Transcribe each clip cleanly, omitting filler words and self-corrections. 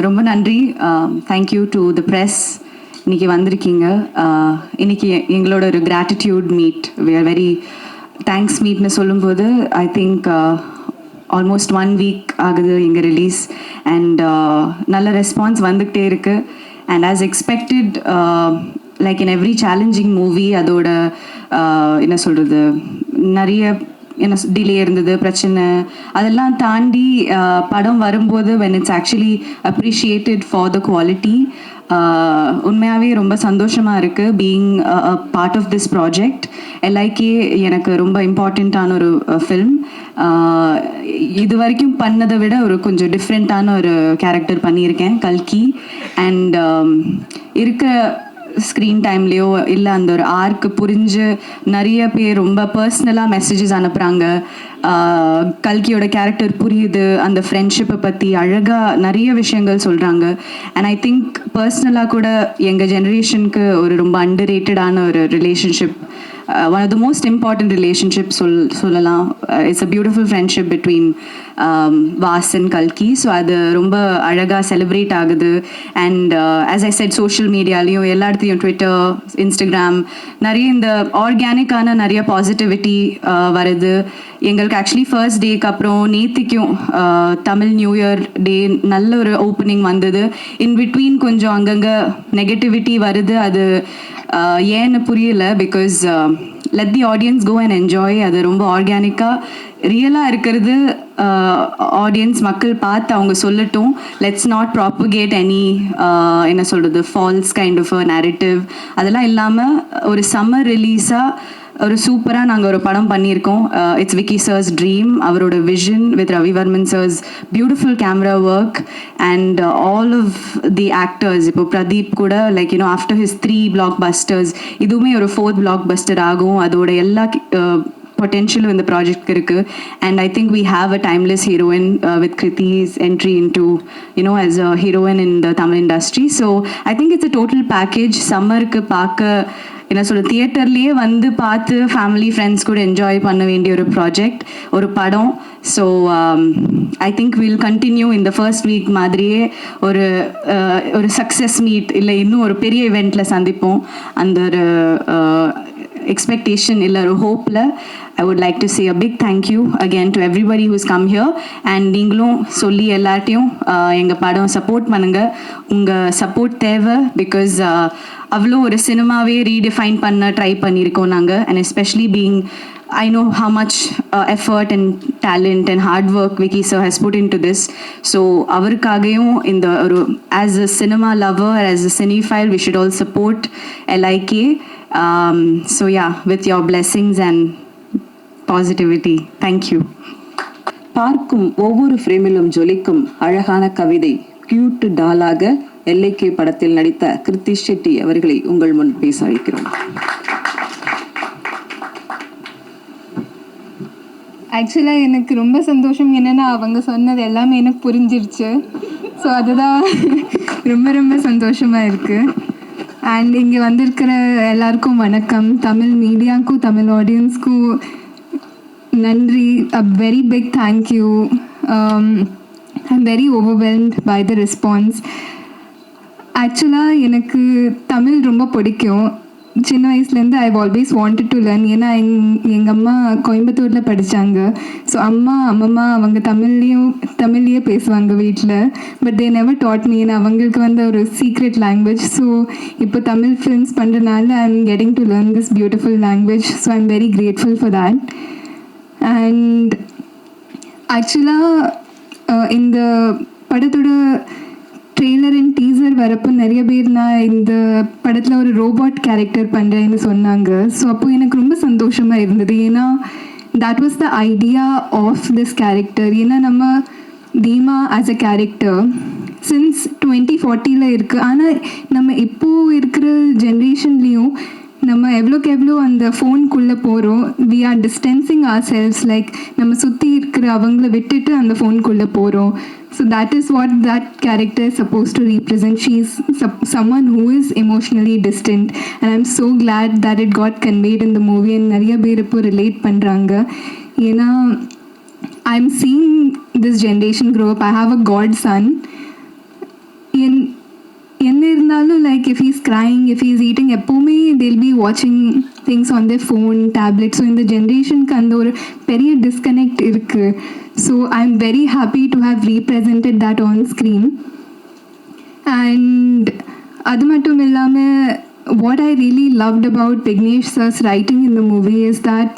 ரொம்ப நன்றி. Thank you to the press. இன்றைக்கி வந்திருக்கீங்க. இன்றைக்கி எங்களோட ஒரு gratitude meet, we are very thanks மீட்னு சொல்லும்போது ஐ திங்க் ஆல்மோஸ்ட் 1 வீக் ஆகுது எங்கள் ரிலீஸ். அண்ட் நல்ல ரெஸ்பான்ஸ் வந்துக்கிட்டே இருக்குது. And as expected, like in every challenging movie அதோட என்ன சொல்கிறது, நிறைய என்ன டிலே இருந்தது, பிரச்சனை, அதெல்லாம் தாண்டி படம் வரும்போது when it's actually appreciated for the quality, உண்மையாகவே ரொம்ப சந்தோஷமாக இருக்குது being a part of this project. Like எனக்கு ரொம்ப இம்பார்ட்டண்ட்டான ஒரு ஃபில்ம். இது வரைக்கும் பண்ணதை விட ஒரு கொஞ்சம் டிஃப்ரெண்ட்டான ஒரு கேரக்டர் பண்ணியிருக்கேன், கல்கி. அண்ட் இருக்க ஸ்க்ரீன் டைம்லேயோ இல்லை அந்த ஒரு ஆர்க்கு புரிஞ்சு நிறைய பேர் ரொம்ப பர்சனலாக மெசேஜஸ் அனுப்புகிறாங்க. கல்கியோட கேரக்டர் புரியுது, அந்த ஃப்ரெண்ட்ஷிப்பை பற்றி அழகாக நிறைய விஷயங்கள் சொல்கிறாங்க. அண்ட் ஐ திங்க் பர்சனலாக கூட எங்கள் ஜெனரேஷனுக்கு ஒரு ரொம்ப அண்டர் ரேட்டடான ஒரு relationship, one of the most important relationships சொல்லலாம். It's a beautiful friendship between Vas and கல்கி. ஸோ அது ரொம்ப அழகாக செலிப்ரேட் ஆகுது. And as I said, social மீடியாலேயும் எல்லா இடத்துலையும், ட்விட்டர், இன்ஸ்டாகிராம், நிறைய இந்த ஆர்கானிக்கான நிறைய பாசிட்டிவிட்டி வருது. எங்களுக்கு ஆக்சுவலி ஃபர்ஸ்ட் டேக்கு அப்புறம் நேத்திக்கும் தமிழ் நியூ இயர் டே நல்ல ஒரு ஓப்பனிங் வந்தது. இன் பிட்வீன் கொஞ்சம் அங்கங்கே நெகட்டிவிட்டி வருது. அது ஏன்னு புரியல. Because let the audience go and enjoy. அது ரொம்ப ஆர்கானிக்காக ரியலாக இருக்கிறது. ஆடியன்ஸ் மக்கள் பார்த்து அவங்க சொல்லட்டும். லெட்ஸ் நாட் ப்ராப்பகேட் எனி என்ன சொல்கிறது, false kind of a narrative. அதெல்லாம் இல்லாமல் ஒரு சம்மர் ரிலீஸாக ஒரு சூப்பராக நாங்கள் ஒரு படம் பண்ணியிருக்கோம். இட்ஸ் விக்கி சர்ஸ் ட்ரீம், அவரோட vision with Ravivarman sir's beautiful camera work and all of the actors. இப்போ பிரதீப் கூட like you know after his 3 blockbusters இதுவுமே ஒரு 4th பிளாக் பஸ்டர் ஆகும். அதோட எல்லா பொட்டென்ஷியலும் இந்த ப்ராஜெக்ட்க்கு இருக்குது. And I think we have a timeless heroine with Krithi's entry into you know as a heroine in the Tamil industry. So I think it's a total package. சம்மருக்கு பார்க்க என்ன சொல்ல, தியேட்டர்லேயே வந்து பார்த்து ஃபேமிலி ஃப்ரெண்ட்ஸ் கூட என்ஜாய் பண்ண வேண்டிய ஒரு ப்ராஜெக்ட், ஒரு படம். So I think will continue இந்த ஃபர்ஸ்ட் வீக் மாதிரியே ஒரு சக்ஸஸ் மீட் இல்லை இன்னும் ஒரு பெரிய இவெண்ட்டில் சந்திப்போம். அந்த ஒரு expectation illa or hope la I would like to say a big thank you again to everybody who's come here. And நீங்களும் சொல்லி எல்லாத்தையும் எங்கள் படம் சப்போர்ட் பண்ணுங்கள். உங்கள் சப்போர்ட் தேவை. பிகாஸ் அவ்வளோ ஒரு சினிமாவே ரீடிஃபைன் பண்ண ட்ரை பண்ணியிருக்கோம் நாங்கள். And especially being I know how much effort and talent and hard work Vicky sir has put into this. So avarukagayum in the as a cinema lover, as a cinephile, we should all support LIK. So yeah, with your blessings and positivity. Thank you. பார்க்கும் ஒவ்வொரு ஃப்ரேமிலும் ஜொலிக்கும் அழகான கவிதை, cute டாலாக LIK படத்தில் நடித்த கிருத்திஷ் ஷெட்டி அவர்களை உங்கள் முன் பேச அழைக்கிறோம். ஆக்சுவலாக எனக்கு ரொம்ப சந்தோஷம். என்னென்னா அவங்க சொன்னது எல்லாமே எனக்கு புரிஞ்சிருச்சு. ஸோ அதுதான் ரொம்ப ரொம்ப சந்தோஷமாக இருக்குது. அண்ட் இங்கே வந்திருக்கிற எல்லாருக்கும் வணக்கம். தமிழ் மீடியாவுக்கும் தமிழ் ஆடியன்ஸ்க்கும் நன்றி. A very big thank you. I am very overwhelmed by the response. ஆக்சுவலாக எனக்கு தமிழ் ரொம்ப பிடிக்கும். சின்ன வயசுலேருந்து I always wanted to learn. ஏன்னா எங்கள் அம்மா கோயம்புத்தூரில் படித்தாங்க. ஸோ அம்மம்மா அவங்க தமிழ்லேயே பேசுவாங்க வீட்டில். But they never dot me. ஏன்னா அவங்களுக்கு வந்து ஒரு சீக்ரெட் லாங்குவேஜ். ஸோ இப்போ தமிழ் ஃபிலிம்ஸ் பண்ணுறதுனால I am getting to learn this beautiful language. So I am very grateful for that. And ஆக்சுவலாக இந்த படத்தோட ட்ரெய்லர் அண்ட் டீசர் வரப்போ நிறைய பேர் நான் இந்த படத்தில் ஒரு ரோபோட் கேரக்டர் பண்ணுறேன்னு சொன்னாங்க. ஸோ அப்போது எனக்கு ரொம்ப சந்தோஷமாக இருந்தது. ஏன்னா that was the idea of this character. ஏன்னா நம்ம தீமா ஆஸ் அ கேரக்டர் சின்ஸ் 2040 இருக்குது. ஆனால் நம்ம இப்போது இருக்கிற ஜென்ரேஷன்லேயும் நம்ம எவ்வளோக்கு எவ்வளோ அந்த ஃபோனுக்குள்ளே போகிறோம். We are distancing ourselves. Like நம்ம சுற்றி இருக்கிற அவங்கள விட்டுட்டு அந்த ஃபோனுக்குள்ளே போகிறோம். So that is what that character is supposed to represent. She is someone who is emotionally distant, and I'm so glad that it got conveyed in the movie and nariya per ipo relate pandranga. Yena I'm seeing this generation grow up. I have a godson. என்ன இருந்தாலும் like if he's crying if he's eating எப்போவுமே they'll be watching things on their phone tablet. So இந்த ஜென்ரேஷனுக்கு அந்த ஒரு பெரிய disconnect இருக்குது. So I am very happy to have represented that on screen. And அது மட்டும் இல்லாமல் what I really loved about Vignesh sir's writing in the movie is that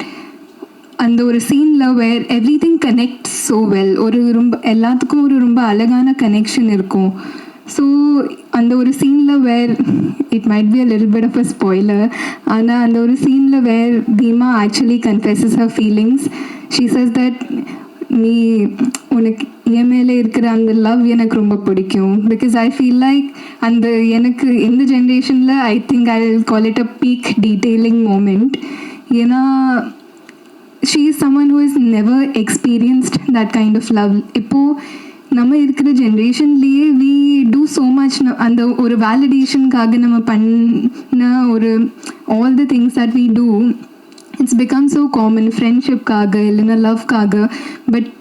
அந்த ஒரு சீனில் where everything connect so well. ஒரு ரொம்ப எல்லாத்துக்கும் ஒரு ரொம்ப அழகான கனெக்ஷன் இருக்கும். ஸோ அந்த ஒரு சீனில் where it might be a little bit of a spoiler, ஆனால் அந்த ஒரு சீனில் where Theema actually confesses her feelings. She says that நீ உனக்கு என் மேலே இருக்கிற அந்த லவ் எனக்கு ரொம்ப பிடிக்கும். பிகாஸ் ஐ ஃபீல் லைக் அந்த எனக்கு இந்த ஜென்ரேஷனில் I think I call it a peak detailing moment. ஏன்னா she is someone who has never experienced that kind of love. இப்போது நம்ம இருக்கிற ஜென்ரேஷன்லேயே we do so much. அந்த ஒரு வேலிடேஷனுக்காக நம்ம பண்ண ஒரு all the things that we do, it's become so common. ஃப்ரெண்ட்ஷிப்காக இல்லைன்னா லவ்க்காக. But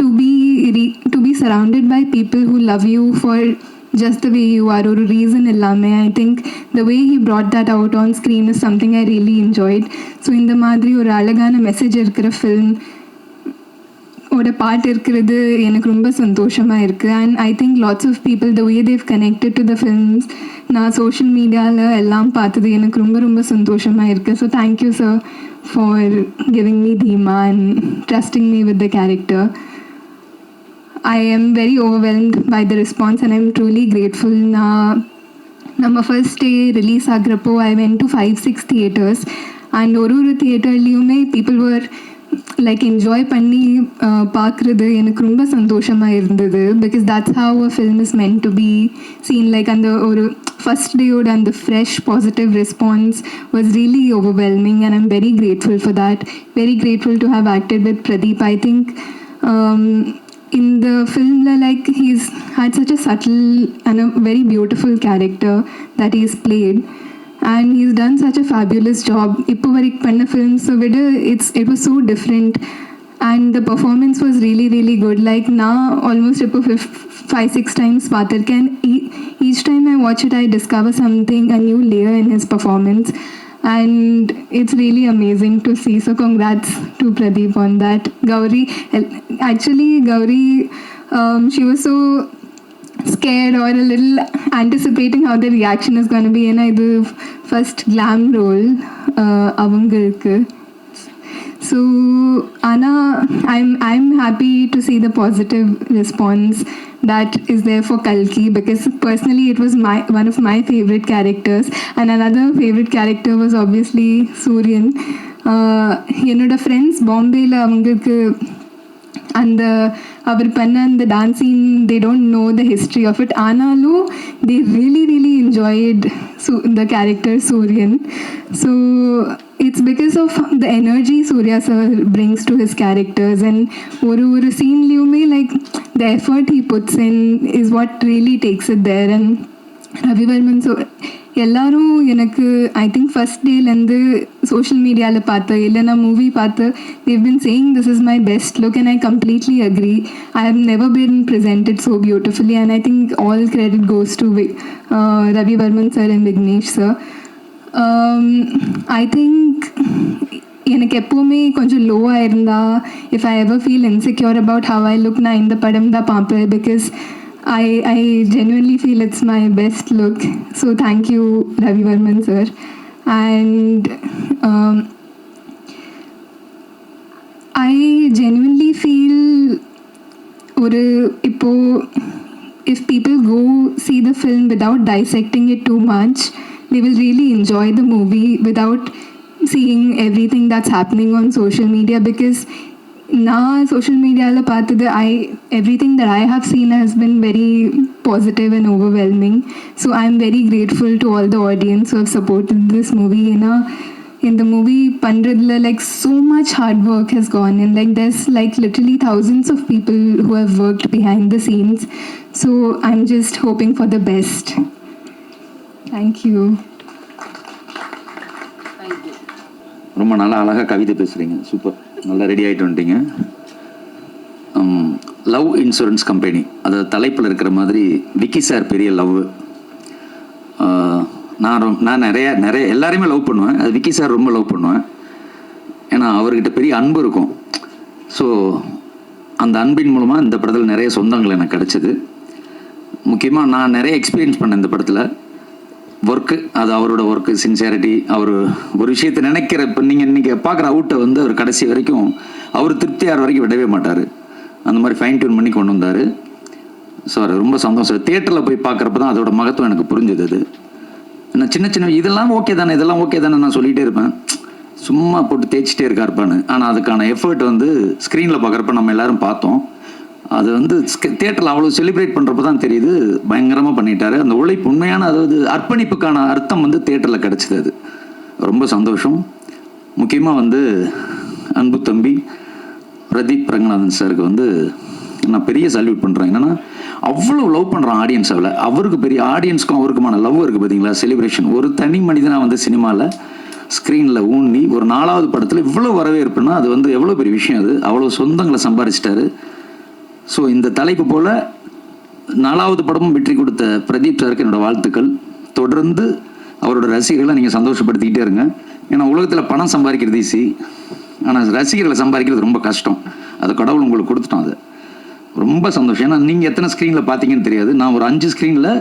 to be surrounded by people who love you for just the way you are, ஒரு ரீசன் எல்லாமே. I think the way he brought that out on screen is something I really enjoyed. So இந்த மாதிரி ஒரு அழகான message இருக்கிற film ஓட பாட்டு இருக்கிறது எனக்கு ரொம்ப சந்தோஷமாக இருக்குது. And I think lots of people the way they connected to the films நான் சோஷியல் மீடியாவில் எல்லாம் பார்த்தது எனக்கு ரொம்ப ரொம்ப சந்தோஷமாக இருக்குது. So thank you sir for giving me Theema and trusting me with the character. I am very overwhelmed by the response and I'm truly grateful. நம்ம ஃபர்ஸ்ட் டே ரிலீஸ் ஆகிறப்போ I went to 5-6 theatres and ஒரு தியேட்டர்லேயுமே people were like enjoy பண்ணி பார்க்குறது எனக்கு ரொம்ப சந்தோஷமாக இருந்தது. Because that's how a film is meant to be seen. Like அந்த ஒரு ஃபர்ஸ்ட் டேயோட அந்த fresh positive response was really overwhelming and I'm very grateful for that. Very grateful to have acted with Pradeep. I think in the film, like he's had such a subtle and a very beautiful character that he's played, and he's done such a fabulous job. Ippo varik panna films so it was so different and the performance was really really good. Like now almost ippo 5-6 times paathirken, each time I watch it I discover something, a new layer in his performance, and it's really amazing to see. So congrats to Pradeep on that. Gauri, she was so scared or a little anticipating how the reaction is going to be. And the first glam role avangalukku. So Anna, I'm happy to see the positive response that is there for Kalki, because personally it was one of my favorite characters, and another favorite character was obviously Suryan. என்னோட friends பாம்பேயில் அவங்களுக்கு அந்த அவர் பண்ண அந்த dancing they don't know the history of it, ஆனாலும் they really enjoyed the character Suryan. So it's because of the energy Surya sir brings to his characters, and ஒரு sceneலையுமே like the effort he puts in is what really takes it there. And Ravi Varman, so எல்லாரும் எனக்கு I think first டேலேருந்து social மீடியாவில் பார்த்து இல்லைனா movie பார்த்து they've been saying this is my best look, and I completely agree. I have never been presented so beautifully, and I think all credit goes to Ravi Varman sir and Vignesh sir. I think எனக்கு எப்போவுமே கொஞ்சம் லோவாக இருந்தால் if I ever feel insecure about how I look, நான் இந்த படம் தான் பார்ப்பேன், because I genuinely feel it's my best look. So thank you Ravi Varman sir. And I genuinely feel if people go see the film without dissecting it too much, they will really enjoy the movie without seeing everything that's happening on social media. Because நான் social மீடியாவில் பார்த்தது everything that I have seen has been very positive and overwhelming. So I'm very grateful to all the audience who have supported this movie. ஏன்னா இந்த movie பண்ணுறதுல like so much hard work has gone in. Like there's like literally thousands of people who have worked behind the scenes. So I'm just hoping for the best. Thank you. ரொம்ப நல்லா அழகாக கவிதை பேசுகிறீங்க, super, நல்லா ready ஆகிட்டு வந்துட்டீங்க. Love insurance company, அதாவது தலைப்பில் இருக்கிற மாதிரி விக்கி சார் பெரிய லவ். நான் நிறைய எல்லாரையுமே லவ் பண்ணுவேன். அது விக்கி சார் ரொம்ப லவ் பண்ணுவேன். ஏன்னா அவர்கிட்ட பெரிய அன்பு இருக்கும். ஸோ அந்த அன்பின் மூலமாக இந்த படத்தில் நிறைய சொந்தங்கள் எனக்கு கிடச்சிது. முக்கியமாக நான் நிறைய எக்ஸ்பீரியன்ஸ் பண்ணேன் இந்த படத்தில். ஒர்க்கு, அது அவரோட ஒர்க்கு, சின்சியாரிட்டி, அவர் ஒரு விஷயத்தை நினைக்கிற, இப்போ நீங்கள் இன்றைக்கி பார்க்குற அவுட்டை வந்து அவர் கடைசி வரைக்கும் அவர் திருப்தியார் வரைக்கும் விடவே மாட்டார். அந்த மாதிரி ஃபைன் டியூன் பண்ணி கொண்டு வந்தார். ஸோ அது ரொம்ப சந்தோஷம். தியேட்டரில் போய் பார்க்குறப்ப தான் அதோட மகத்துவம் எனக்கு புரிஞ்சுது. அது நான் சின்ன இதெல்லாம் ஓகே தானே, இதெல்லாம் ஓகே தானே நான் சொல்லிகிட்டே இருப்பேன், சும்மா போட்டு தேய்ச்சிட்டே இருக்காருப்பான்னு. ஆனால் அதுக்கான எஃபர்ட் வந்து ஸ்க்ரீனில் பார்க்குறப்ப நம்ம எல்லாரும் பார்த்தோம். அது வந்து தியேட்டரில் அவ்வளோ செலிப்ரேட் பண்ணுறப்ப தான் தெரியுது, பயங்கரமாக பண்ணிட்டாரு. அந்த உழைப்பு உண்மையான, அதாவது அர்ப்பணிப்புக்கான அர்த்தம் வந்து தியேட்டரில் கிடச்சிது. அது ரொம்ப சந்தோஷம். முக்கியமாக வந்து அன்பு தம்பி பிரதீப் ரங்கநாதன் சாருக்கு வந்து நான் பெரிய சல்யூட் பண்ணுறேன். என்னென்னா அவ்வளோ லவ் பண்ணுறான் ஆடியன்ஸ். அவருக்கு பெரிய ஆடியன்ஸ்க்கும் அவருக்குமான லவ் இருக்குது பார்த்தீங்களா, செலிப்ரேஷன். ஒரு தனி மனிதனாக வந்து சினிமாவில் ஸ்க்ரீனில் ஊன்னி ஒரு 4வது படத்தில் இவ்வளோ வரவேற்புன்னா அது வந்து எவ்வளோ பெரிய விஷயம். அது அவ்வளோ சொந்தங்களை சம்பாதிச்சிட்டாரு. ஸோ இந்த தலைப்பு போல் 4வது படமும் வெற்றி கொடுத்த பிரதீப் சாருக்கு என்னோடய வாழ்த்துக்கள். தொடர்ந்து அவரோட ரசிகர்களை நீங்கள் சந்தோஷப்படுத்திக்கிட்டே இருங்க. ஏன்னா உலகத்தில் பணம் சம்பாதிக்கிறது ஈஸி, ஆனால் ரசிகர்களை சம்பாதிக்கிறது ரொம்ப கஷ்டம். அது கடவுள் உங்களுக்கு கொடுத்துட்டோம். அது ரொம்ப சந்தோஷம். ஏன்னா நீங்கள் எத்தனை ஸ்க்ரீனில் பார்த்தீங்கன்னு தெரியாது. நான் ஒரு 5 ஸ்க்ரீனில்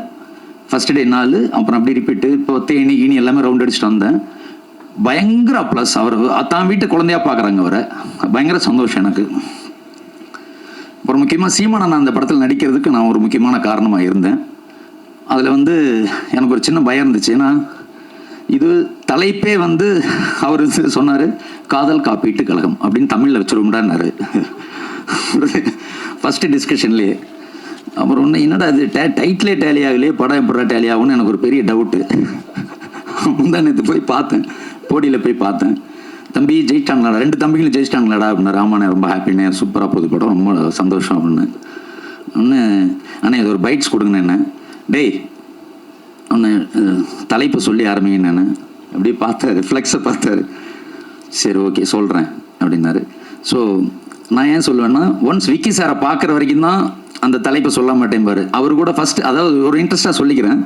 ஃபஸ்ட் டே 4, அப்புறம் அப்படி ரிப்பீட்டு, இப்போ தேனி கீனி எல்லாமே ரவுண்ட் அடிச்சுட்டு வந்தேன். பயங்கர ப்ளஸ். அவர் தான் வீட்டு குழந்தையா பார்க்குறாங்க அவரை. பயங்கர சந்தோஷம் எனக்கு. அப்புறம் முக்கியமாக சீமானன் அந்த படத்தில் நடிக்கிறதுக்கு நான் ஒரு முக்கியமான காரணமாக இருந்தேன். அதில் வந்து எனக்கு ஒரு சின்ன பயம் இருந்துச்சு. ஏன்னா இது தலைப்பே வந்து அவர் சொன்னார், காதல் காப்பீட்டு கழகம் அப்படின்னு தமிழில் வச்சுருந்தாரு ஃபஸ்ட்டு டிஸ்கஷன்லேயே. அப்புறம் ஒன்று என்னடா இது டைட்டிலே டேலி ஆகலையே, படம் எப்படா டேலி ஆகும்னு எனக்கு ஒரு பெரிய டவுட்டு. முந்தா நேற்று போய் பார்த்தேன், போடியில் போய் பார்த்தேன். தம்பி ஜெயிச்சிட்டாங்களாடா, 2 தம்பிகளும் ஜெயிச்சிட்டாங்களாடா அப்படின்னா. ராமானே ரொம்ப ஹாப்பினே, சூப்பராக போகுது படம், ரொம்ப சந்தோஷம் அப்படின்னு. ஒன்று அண்ணே இது ஒரு பைட்ஸ் கொடுங்கண்ணே. என்ன டேய் ஒன்று தலைப்பு சொல்லி ஆரம்பிங்கன்னு நான் அப்படியே பார்த்தாரு, ஃப்ளெக்ஸை பார்த்தாரு. சரி ஓகே சொல்கிறேன் அப்படின்னாரு. ஸோ நான் ஏன் சொல்லுவேன்னா, ஒன்ஸ் விக்கி சாரை பார்க்குற வரைக்கும் தான் அந்த தலைப்பை சொல்ல மாட்டேன் பாரு. அவர் கூட ஃபஸ்ட்டு, அதாவது ஒரு இன்ட்ரெஸ்ட்டாக சொல்லிக்கிறேன்,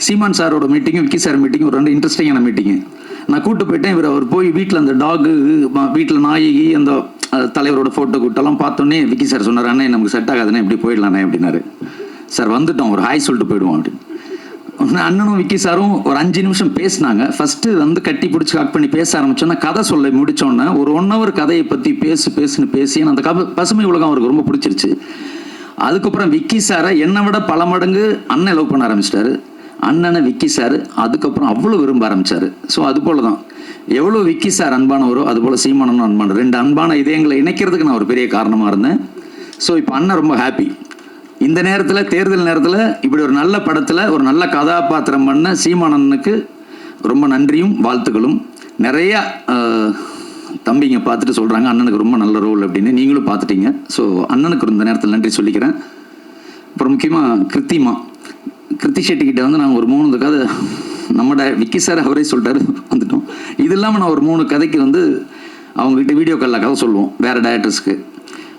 சீமான் சாரோட மீட்டிங்கும் விக்கி சார் மீட்டிங்கும் ஒரு 2 இன்ட்ரெஸ்டிங்கான மீட்டிங்கு. நான் கூப்பிட்டு போயிட்டேன். அவர் போய் வீட்டில் அந்த டாகு, வீட்டில் நாயகி, அந்த தலைவரோட ஃபோட்டோ கூட்டெல்லாம் பார்த்தோன்னே விக்கி சார் சொன்னார், அண்ணே நமக்கு செட் ஆகாதுண்ணே, இப்படி போயிடலாண்ணே அப்படின்னாரு. சார் வந்துட்டோம், ஒரு ஹாய் சொல்லிட்டு போயிடுவோம் அப்படின்னு. அண்ணனும் விக்கி சாரும் ஒரு 5 நிமிஷம் பேசினாங்க. ஃபஸ்ட்டு வந்து கட்டி பிடிச்சி காக் பண்ணி பேச ஆரம்பிச்சோன்னா, கதை சொல்ல முடித்தோன்னே ஒரு 1 hour கதையை பற்றி பேசுன்னு பேசி அந்த பசுமை உலகம் அவருக்கு ரொம்ப பிடிச்சிருச்சு. அதுக்கப்புறம் விக்கி சாரை என்னை விட பல மடங்கு அண்ணன் லவ் பண்ண ஆரம்பிச்சிட்டாரு. அண்ணனை விக்கி சார் அதுக்கப்புறம் அவ்வளோ விரும்ப ஆரம்பித்தார். ஸோ அது போல தான் எவ்வளோ விக்கி சார் அன்பானவரோ அதுபோல் சீமானனும் அன்பான, 2 அன்பான இதயங்களை இணைக்கிறதுக்கு நான் ஒரு பெரிய காரணமாக இருந்தேன். ஸோ இப்போ அண்ணன் ரொம்ப ஹாப்பி. இந்த நேரத்தில், தேர்தல் நேரத்தில் இப்படி ஒரு நல்ல படத்தில் ஒரு நல்ல கதாபாத்திரம் பண்ண சீமானனுக்கு ரொம்ப நன்றியும் வாழ்த்துக்களும். நிறையா தம்பிங்க பார்த்துட்டு சொல்கிறாங்க அண்ணனுக்கு ரொம்ப நல்ல ரோல் அப்படின்னு. நீங்களும் பார்த்துட்டீங்க. ஸோ அண்ணனுக்கு இந்த நேரத்தில் நன்றி சொல்லிக்கிறேன். அப்புறம் முக்கியமாக கிருத்தி ஷெட்டிக்கிட்ட வந்து நான் ஒரு 3 கதை, நம்ம விக்கி சார் அவரே சொல்லிட்டாரு, வந்துட்டோம். இது இல்லாமல் நான் ஒரு 3 கதைக்கு வந்து அவங்ககிட்ட வீடியோ காலில் கதை சொல்லுவோம், வேறு டைரக்டர்ஸ்க்கு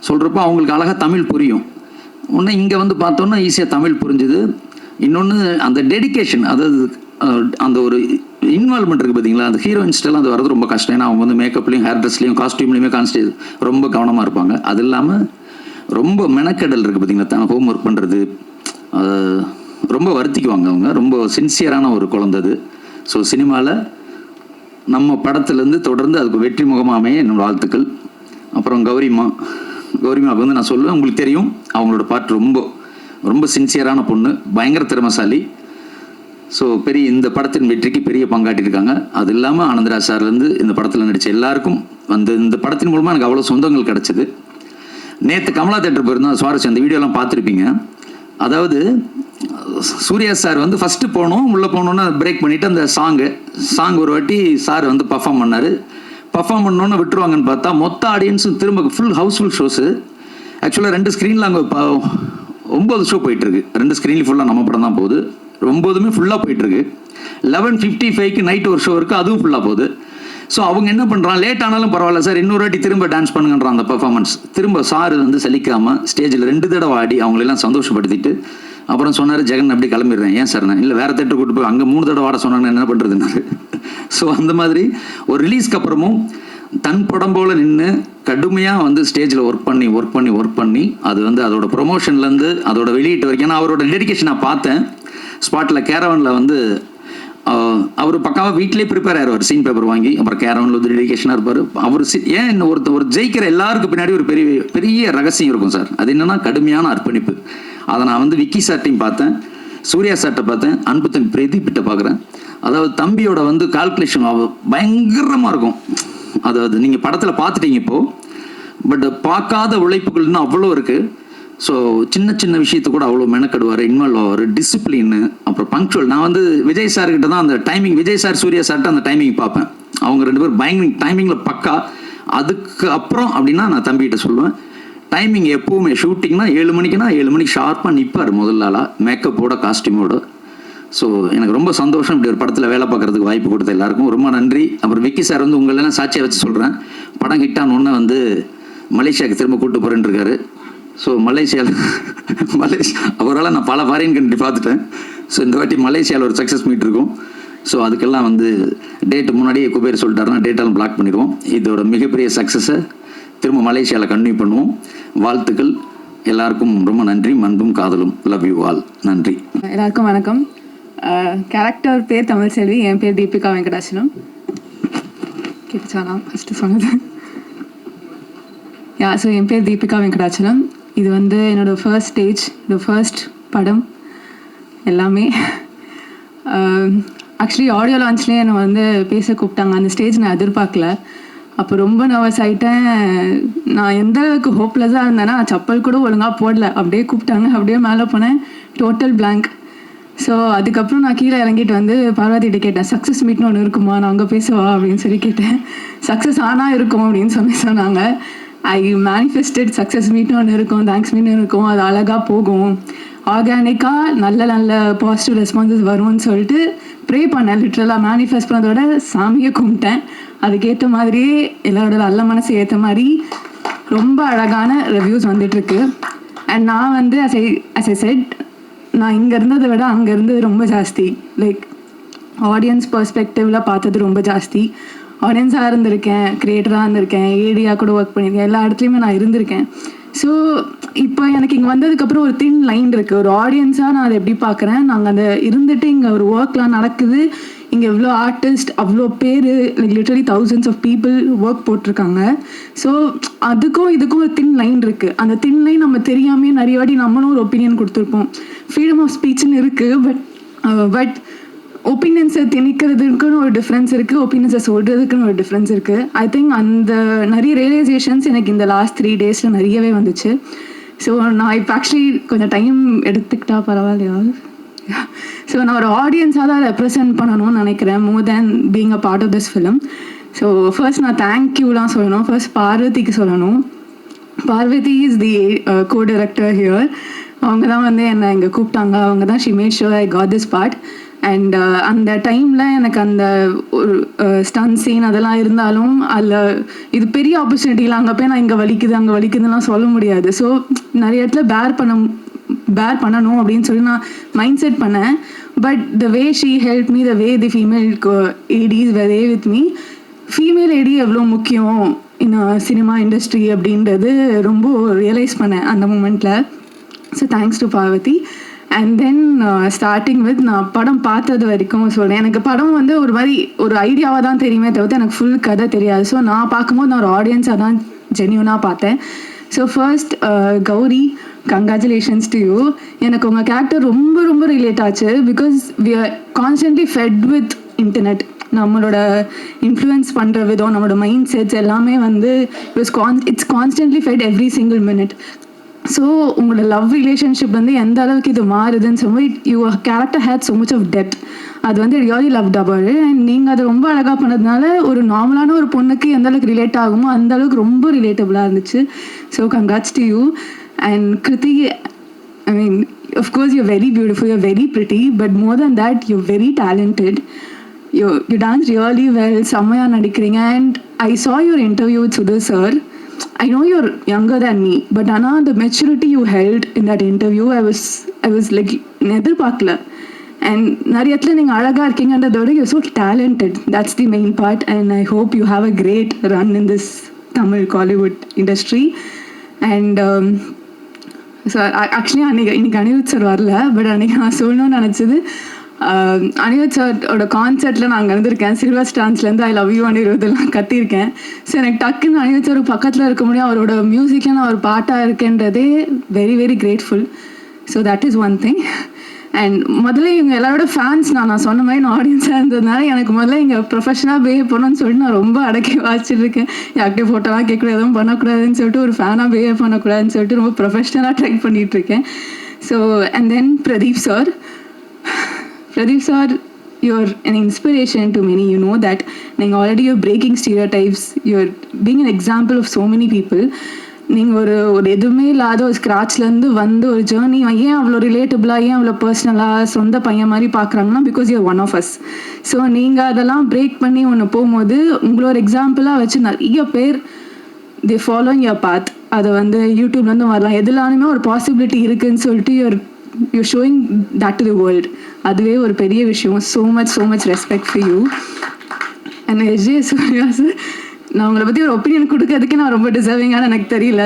சொல்கிறப்போ அவங்களுக்கு அழகாக தமிழ் புரியும். ஒன்று இங்கே வந்து பார்த்தோன்னா ஈஸியாக தமிழ் புரிஞ்சுது. இன்னொன்று அந்த டெடிக்கேஷன், அதாவது அந்த ஒரு இன்வால்மெண்ட் இருக்குது பார்த்தீங்களா, அந்த ஹீரோயின்ஸ்டெல்லாம் அது வரது ரொம்ப கஷ்டம். ஏன்னா அவங்க வந்து மேக்கப்லேயும் ஹேர் ட்ரெஸ்லையும் காஸ்டியூம்லேயுமே கான்ஸ்டேஜ் ரொம்ப கவனமாக இருப்பாங்க. அது இல்லாமல் ரொம்ப மெனக்கெடல் இருக்குது பார்த்தீங்களா, தான் ஹோம் ஒர்க் பண்ணுறது ரொம்ப வருத்திக்குவாங்க. அவங்க ரொம்ப சின்சியரான ஒரு குழந்தை. ஸோ சினிமாவில் நம்ம படத்துலேருந்து தொடர்ந்து அதுக்கு வெற்றி முகமாக அமைய என்னோட வாழ்த்துக்கள். அப்புறம் கௌரிமாவுக்கு வந்து நான் சொல்லுவேன், உங்களுக்கு தெரியும் அவங்களோட பாட்டு ரொம்ப ரொம்ப சின்சியரான பொண்ணு, பயங்கர திறமைசாலி. ஸோ இந்த படத்தின் வெற்றிக்கு பெரிய பங்காட்டியிருக்காங்க. அது இல்லாமல் ஆனந்தராஜ் சார்லேருந்து இந்த படத்தில் நடித்த எல்லாருக்கும் வந்து இந்த படத்தின் மூலமாக எனக்கு அவ்வளோ சொந்தங்கள் கிடச்சிது. நேற்று கமலா தேட்டர் போயிருந்தோம், சுவாரஸ்யம், அந்த வீடியோலாம் பார்த்துருப்பீங்க. அதாவது சூர்யா சார் வந்து ஃபஸ்ட்டு போனோம், உள்ளே போனோன்னு பிரேக் பண்ணிவிட்டு அந்த சாங் ஒரு வாட்டி சார் வந்து பர்ஃபார்ம் பண்ணார். பர்ஃபார்ம் பண்ணோன்னு விட்டுருவாங்கன்னு பார்த்தா மொத்த ஆடியன்ஸும் திரும்ப ஃபுல் ஹவுஸ்ஃபுல் ஷோஸு. ஆக்சுவலாக 2 ஸ்க்ரீனில் அங்கே 9 ஷோ போயிட்டுருக்கு. 2 ஸ்க்ரீன்லேயும் ஃபுல்லாக நம்ம படம் தான் போகுது. 9மே ஃபுல்லாக போயிட்டுருக்கு. 11:55 நைட்டு ஒரு ஷோ இருக்குது, அதுவும் ஃபுல்லாக போகுது. ஸோ அவங்க என்ன பண்ணுறான், லேட் ஆனாலும் பரவாயில்ல சார், இன்னொரு வாட்டி திரும்ப டான்ஸ் பண்ணுங்கன்றான். அந்த பர்ஃபார்மன்ஸ் திரும்ப சார் வந்து சலிக்காமல் ஸ்டேஜில் 2 தடவை ஆடி அவங்களெல்லாம் சந்தோஷப்படுத்திட்டு அப்புறம் சொன்னார் ஜெகன் அப்படி கிளம்பிடுறேன். ஏன் சார்? நான் இல்லை வேறு தேட்டர் கூட்டு போய் அங்கே 3 தடவை வாட சொன்னாங்க, என்ன பண்ணுறதுனாரு. ஸோ அந்த மாதிரி ஒரு ரிலீஸ்க்கு அப்புறமும் தன் படம் போல் நின்று கடுமையாக வந்து ஸ்டேஜில் ஒர்க் பண்ணி அது வந்து அதோட ப்ரொமோஷன்லேருந்து அதோட வெளியீட்டு வரைக்கும். ஏன்னா அவரோட டெடிகேஷன் நான் பார்த்தேன். ஸ்பாட்டில் கேரவனில் வந்து அவர் பக்காவாக வீட்டிலே ப்ரிப்பேர் ஆயிடுவார், சீன் பேப்பர் வாங்கி. அப்புறம் கேரவனில் வந்து டெடிகேஷனாக இருப்பார் அவர். ஏன் ஒரு ஜெயிக்கிற எல்லாருக்கும் பின்னாடி ஒரு பெரிய ரகசியம் இருக்கும் சார். அது என்னன்னா கடுமையான அர்ப்பணிப்பு. அதை நான் வந்து விக்கி சார்ட்டையும் பார்த்தேன், சூர்யா சார்ட்டை பார்த்தேன், அன்பு தம்பி பிரதீப்பிட்ட பார்க்குறேன். அதாவது தம்பியோட வந்து கால்குலேஷன் பயங்கரமாக இருக்கும். அதாவது நீங்கள் படத்தில் பார்த்துட்டீங்க இப்போது, பட் பார்க்காத உழைப்புகள்னு அவ்வளோ இருக்குது. ஸோ சின்ன விஷயத்து கூட அவ்வளோ மெனக்கடுவார், இன்வால்வ் ஆவார், டிசிப்ளின்னு, அப்புறம் பங்க்சுவல். நான் வந்து விஜய் சார்கிட்ட தான் அந்த டைமிங், விஜய் சார் சூர்யா சார்ட்ட அந்த டைமிங் பார்ப்பேன். அவங்க 2 பேரும் பயங்கர டைமிங்கில் பக்கா. அதுக்கு அப்புறம் அப்படின்னா நான் தம்பிகிட்ட சொல்லுவேன், டைமிங் எப்போவுமே ஷூட்டிங்னா 7 மணிக்குன்னா 7 மணிக்கு ஷார்ப்பாக நிற்பார் முதல் நாளாக, மேக்கப்போட காஸ்டியூமோட. ஸோ எனக்கு ரொம்ப சந்தோஷம் இப்படி ஒரு படத்தில் வேலை பார்க்குறதுக்கு வாய்ப்பு கொடுத்த எல்லாருக்கும் ரொம்ப நன்றி. அப்புறம் விக்கி சார் வந்து உங்களெல்லாம் சாட்சியை வச்சு சொல்கிறேன், படம் ஹிட்டான ஒன்று வந்து மலேசியாவுக்கு திரும்ப கூப்பிட்டு போகிறேன்னு இருக்காரு. ஸோ மலேசியா அவரால் நான் பல ஃபாரின் கண்ட்ரி பார்த்துட்டேன். ஸோ இந்த வாட்டி மலேசியாவில் ஒரு சக்ஸஸ் மீட் இருக்கும். ஸோ அதுக்கெல்லாம் வந்து டேட்டு முன்னாடியே குபேர் சொல்லிட்டாருன்னா டேட்டெல்லாம் பிளாக் பண்ணிடுவோம். இதோட மிகப்பெரிய சக்ஸஸை திரும்ப மலேசியாவில் கன்டினியூ பண்ணுவோம். வாழ்த்துக்கள் எல்லாருக்கும், ரொம்ப நன்றி. அன்பும் காதலும். Love you all. நன்றி. எல்லாருக்கும் வணக்கம். கேரக்டர் பேர் தமிழ்செல்வி, என் பேர் தீபிகா வெங்கடாச்சலம். கேட்டுச்சானா ஃபஸ்ட்டு சொன்னது? ஸோ என் பேர் தீபிகா வெங்கடாச்சலம். இது வந்து என்னோடய ஃபர்ஸ்ட் ஸ்டேஜ், ஃபர்ஸ்ட் படம் எல்லாமே. ஆக்சுவலி ஆடியோ லான்ச்லேயே என்னை வந்து பேச கூப்பிட்டாங்க. அந்த ஸ்டேஜ் நான் எதிர்பார்க்கல. அப்போ ரொம்ப நர்வஸ் ஆகிட்டேன். நான் எந்த அளவுக்கு ஹோப்லெஸ்ஸாக இருந்தேன்னா சப்பல் கூட ஒழுங்காக போடல. அப்படியே கூப்பிட்டாங்க, அப்படியே மேலே போனேன், டோட்டல் பிளாங்க். ஸோ அதுக்கப்புறம் நான் கீழே இறங்கிட்டு வந்து பார்வதிகிட்ட கேட்டேன், சக்ஸஸ் மீட்னு ஒன்று இருக்குமா, நான் அங்கே பேசுவா அப்படின்னு சொல்லி கேட்டேன். சக்ஸஸ் ஆனால் இருக்கும் அப்படின்னு சொன்னாங்க. ஐ மேனிஃபெஸ்டட் சக்ஸஸ் மீட்னு ஒன்று இருக்கும், தேங்க்ஸ் மீட்னு இருக்கும், அது அழகாக போகும், ஆர்கானிக்காக நல்ல பாசிட்டிவ் ரெஸ்பான்சஸ் வரும்னு சொல்லிட்டு ப்ரே பண்ணேன். லிட்ரலாக மேனிஃபெஸ்ட் பண்ணதோட சாமியை கும்பிட்டேன். அதுக்கேற்ற மாதிரியே எல்லாரோட நல்ல மனசு ஏற்ற மாதிரி ரொம்ப அழகான ரிவ்யூஸ் வந்துட்டுருக்கு. அண்ட் நான் வந்து அஸ் ஐ செட், நான் இங்கே இருந்ததை விட அங்கே இருந்தது ரொம்ப ஜாஸ்தி. லைக் ஆடியன்ஸ் பர்ஸ்பெக்டிவில் பார்த்தது ரொம்ப ஜாஸ்தி. ஆடியன்ஸாக இருந்திருக்கேன், க்ரியேட்டராக இருந்திருக்கேன், ஏடியாக கூட ஒர்க் பண்ணியிருக்கேன், எல்லா இடத்துலையுமே நான் இருந்திருக்கேன். ஸோ இப்போ எனக்கு இங்கே வந்ததுக்கப்புறம் ஒரு தின் லைன் இருக்குது. ஒரு ஆடியன்ஸாக நான் அதை எப்படி பார்க்குறேன், நாங்கள் அதை இருந்துட்டு இங்கே ஒரு ஒர்க்லாம் நடக்குது, இங்கே எவ்வளோ ஆர்டிஸ்ட், அவ்வளோ பேர், like literally thousands of people work போட்டிருக்காங்க. ஸோ அதுக்கும் இதுக்கும் ஒரு தின் லைன் இருக்குது. அந்த தின் லைன் நம்ம தெரியாமே நிறைய வாட்டி நம்மளும் ஒரு ஒப்பீனியன் கொடுத்துருப்போம். ஃப்ரீடம் ஆஃப் ஸ்பீச்னு இருக்குது, பட் ஒப்பீனியன்ஸை திணிக்கிறதுக்குன்னு ஒரு டிஃப்ரென்ஸ் இருக்குது, ஒப்பீனியன்ஸை சொல்கிறதுக்குன்னு ஒரு டிஃப்ரென்ஸ் இருக்குது. ஐ திங்க் அந்த நிறைய ரியலைசேஷன்ஸ் எனக்கு இந்த லாஸ்ட் 3 days நிறையவே வந்துச்சு. ஸோ நான் இப்போ ஆக்சுவலி கொஞ்சம் டைம் எடுத்துக்கிட்டா பரவாயில்லையா? ஸோ நான் ஒரு ஆடியன்ஸாக தான் ரெப்ரசென்ட் பண்ணணும்னு நினைக்கிறேன், more than being a part of this film. So first நான் தேங்க்யூலாம் சொல்லணும். ஃபர்ஸ்ட் பார்வதிக்கு சொல்லணும். Parvathi is the co-director here. அவங்க தான் வந்து என்னை இங்கே கூப்பிட்டாங்க. அவங்க தான் she made sure I got this part. And அந்த டைமில் எனக்கு அந்த ஒரு ஸ்டன் சீன் அதெல்லாம் இருந்தாலும் அதில் இது பெரிய ஆப்பர்ச்சுனிட்டியில் அங்கே போய் நான் இங்கே வலிக்குதுலாம் சொல்ல முடியாது. ஸோ நிறைய இடத்துல பேர் பண்ணணும் அப்படின்னு சொல்லி நான் மைண்ட் செட் பண்ணேன். But the way she help me, the way the female ADs were there with me, female AD எவ்வளோ முக்கியம் இன் சினிமா இண்டஸ்ட்ரி அப்படின்றது ரொம்ப ரியலைஸ் பண்ணேன் அந்த மூமெண்ட்டில். So thanks to Parvathi. And then starting with நான் படம் பார்த்தது வரைக்கும் சொல்கிறேன். எனக்கு படம் வந்து ஒரு மாதிரி ஒரு ஐடியாவாக தான் தெரியுமே தவிர்த்து எனக்கு ஃபுல் கதை தெரியாது. ஸோ நான் பார்க்கும்போது நான் ஒரு ஆடியன்ஸாக தான் ஜென்யூனாக பார்த்தேன். So first Gauri, congratulations to you. எனக்கு உங்கள் கேரக்டர் ரொம்ப ரொம்ப ரிலேட் ஆச்சு. Because we are constantly fed with internet. நம்மளோட இன்ஃப்ளூயன்ஸ் பண்ணுற விதம், நம்மளோட மைண்ட் செட்ஸ் எல்லாமே வந்து it's constantly fed every single minute. So உங்களோட லவ் ரிலேஷன்ஷிப் வந்து எந்த அளவுக்கு இது மாறுதுன்னு சொல்லி your character had so much of depth. அது வந்து ரியலி லவ் டபுள். அண்ட் நீங்கள் அதை ரொம்ப அழகாக பண்ணதுனால ஒரு நார்மலான ஒரு பொண்ணுக்கு எந்த அளவுக்கு ரிலேட் ஆகுமோ அந்த அளவுக்கு ரொம்ப ரிலேட்டபுளாக இருந்துச்சு. So congrats to you. And Kriti, I mean, of course you're very beautiful, you're very pretty, but more than that you're very talented. You dance really well, செம்மையா நடிக்கிறீங்க. And I saw your interview with Sudhir sir. I know younger than me. But Anna, the maturity you held in that interview, I was like, எதிர்பார்க்கல. And நிறைய இடத்துல நீங்கள் அழகாக இருக்கீங்கன்றத விட you're so talented. That's the main part. And I hope you have a great run in this Tamil Kollywood industry. And so actually இன்னைக்கு Anirudh sir வரல, but அன்றைக்கி நான் சொல்லணும்னு நினச்சது, அனிருத் சாரோட கான்சர்ட்டில் நான் அங்கே இருந்திருக்கேன். சில்வர் ஸ்டான்ஸ்லேருந்து ஐ லவ் யூ அனிருத்லாம் கத்தியிருக்கேன். ஸோ எனக்கு டக்குன்னு அனிருத் சார் பக்கத்தில் இருக்க முடியும், அவரோட மியூசிக்கில் நான் ஒரு பாட்டாக இருக்கேன்றதே very very grateful. So that is one thing. And முதல்ல இவங்க எல்லாரோட ஃபேன்ஸ் நான் சொன்ன மாதிரி நான் ஆடியன்ஸாக இருந்ததுனால எனக்கு முதல்ல இங்கே ப்ரொஃபஷனலாக பிஹேவ் பண்ணணும்னு சொல்லிட்டு நான் ரொம்ப அடக்கி வாசிச்சிருக்கேன். யார்கிட்டே ஃபோட்டோலாம் கேட்கக்கூடாது, எதுவும் பண்ணக்கூடாதுன்னு சொல்லிட்டு, ஒரு ஃபேனாக பிஹேவ் பண்ணக்கூடாதுன்னு சொல்லிட்டு ரொம்ப ப்ரொஃபஷனலாக ட்ரை பண்ணிகிட்ருக்கேன். So and then Pradeep sir, you're an inspiration to many. You know that. நீங்கள் already you're breaking stereotypes. You're being an example of so many people. நீங்கள் ஒரு எதுவுமே இல்லாத ஒரு ஸ்க்ராட்ச்லேருந்து வந்து ஒரு ஜேர்னி ஏன் அவ்வளோ ரிலேட்டபிளாக, ஏன் அவ்வளோ பர்சனலாக சொந்த பையன் மாதிரி பார்க்குறாங்கன்னா because you're one of us. So நீங்கள் அதெல்லாம் பிரேக் பண்ணி ஒன்று போகும்போது உங்களோட எக்ஸாம்பிளாக வச்சு நிறைய பேர் தி ஃபாலோயிங் யுவர் பாத். அதை வந்து யூடியூப்லேருந்து வரலாம், எதுலானுமே ஒரு பாசிபிலிட்டி இருக்குதுன்னு சொல்லிட்டு you're showing that to the world. அதுவே ஒரு பெரிய விஷயம். so much respect for you. And Ajay Surya sir, நான் உங்களை பற்றி ஒரு ஒப்பீனியன் கொடுக்கறதுக்கே நான் ரொம்ப டிசர்விங்கான எனக்கு தெரியல.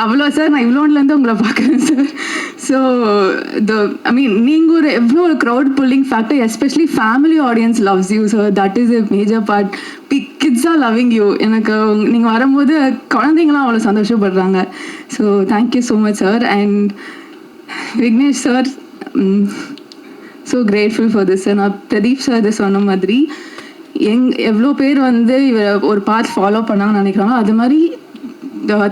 அவ்வளோ சார் நான் இவ்வளோன்லேருந்து உங்களை பார்க்குறேன் சார். ஸோ நீங்கள் ஒரு எவ்வளோ ஒரு crowd pulling factor, especially family audience loves you. So that is a major part. Kids are loving you. எனக்கு நீங்கள் வரும்போது குழந்தைங்களாம் அவ்வளோ சந்தோஷப்படுறாங்க. So thank you so much sir. And Vignesh sir, so grateful for this. நான் பிரதீப் சார் இதை சொன்ன மாதிரி எவ்வளோ பேர் வந்து இவர் ஒரு பார்ட் ஃபாலோ பண்ணாங்கன்னு நினைக்கிறாங்க. அது மாதிரி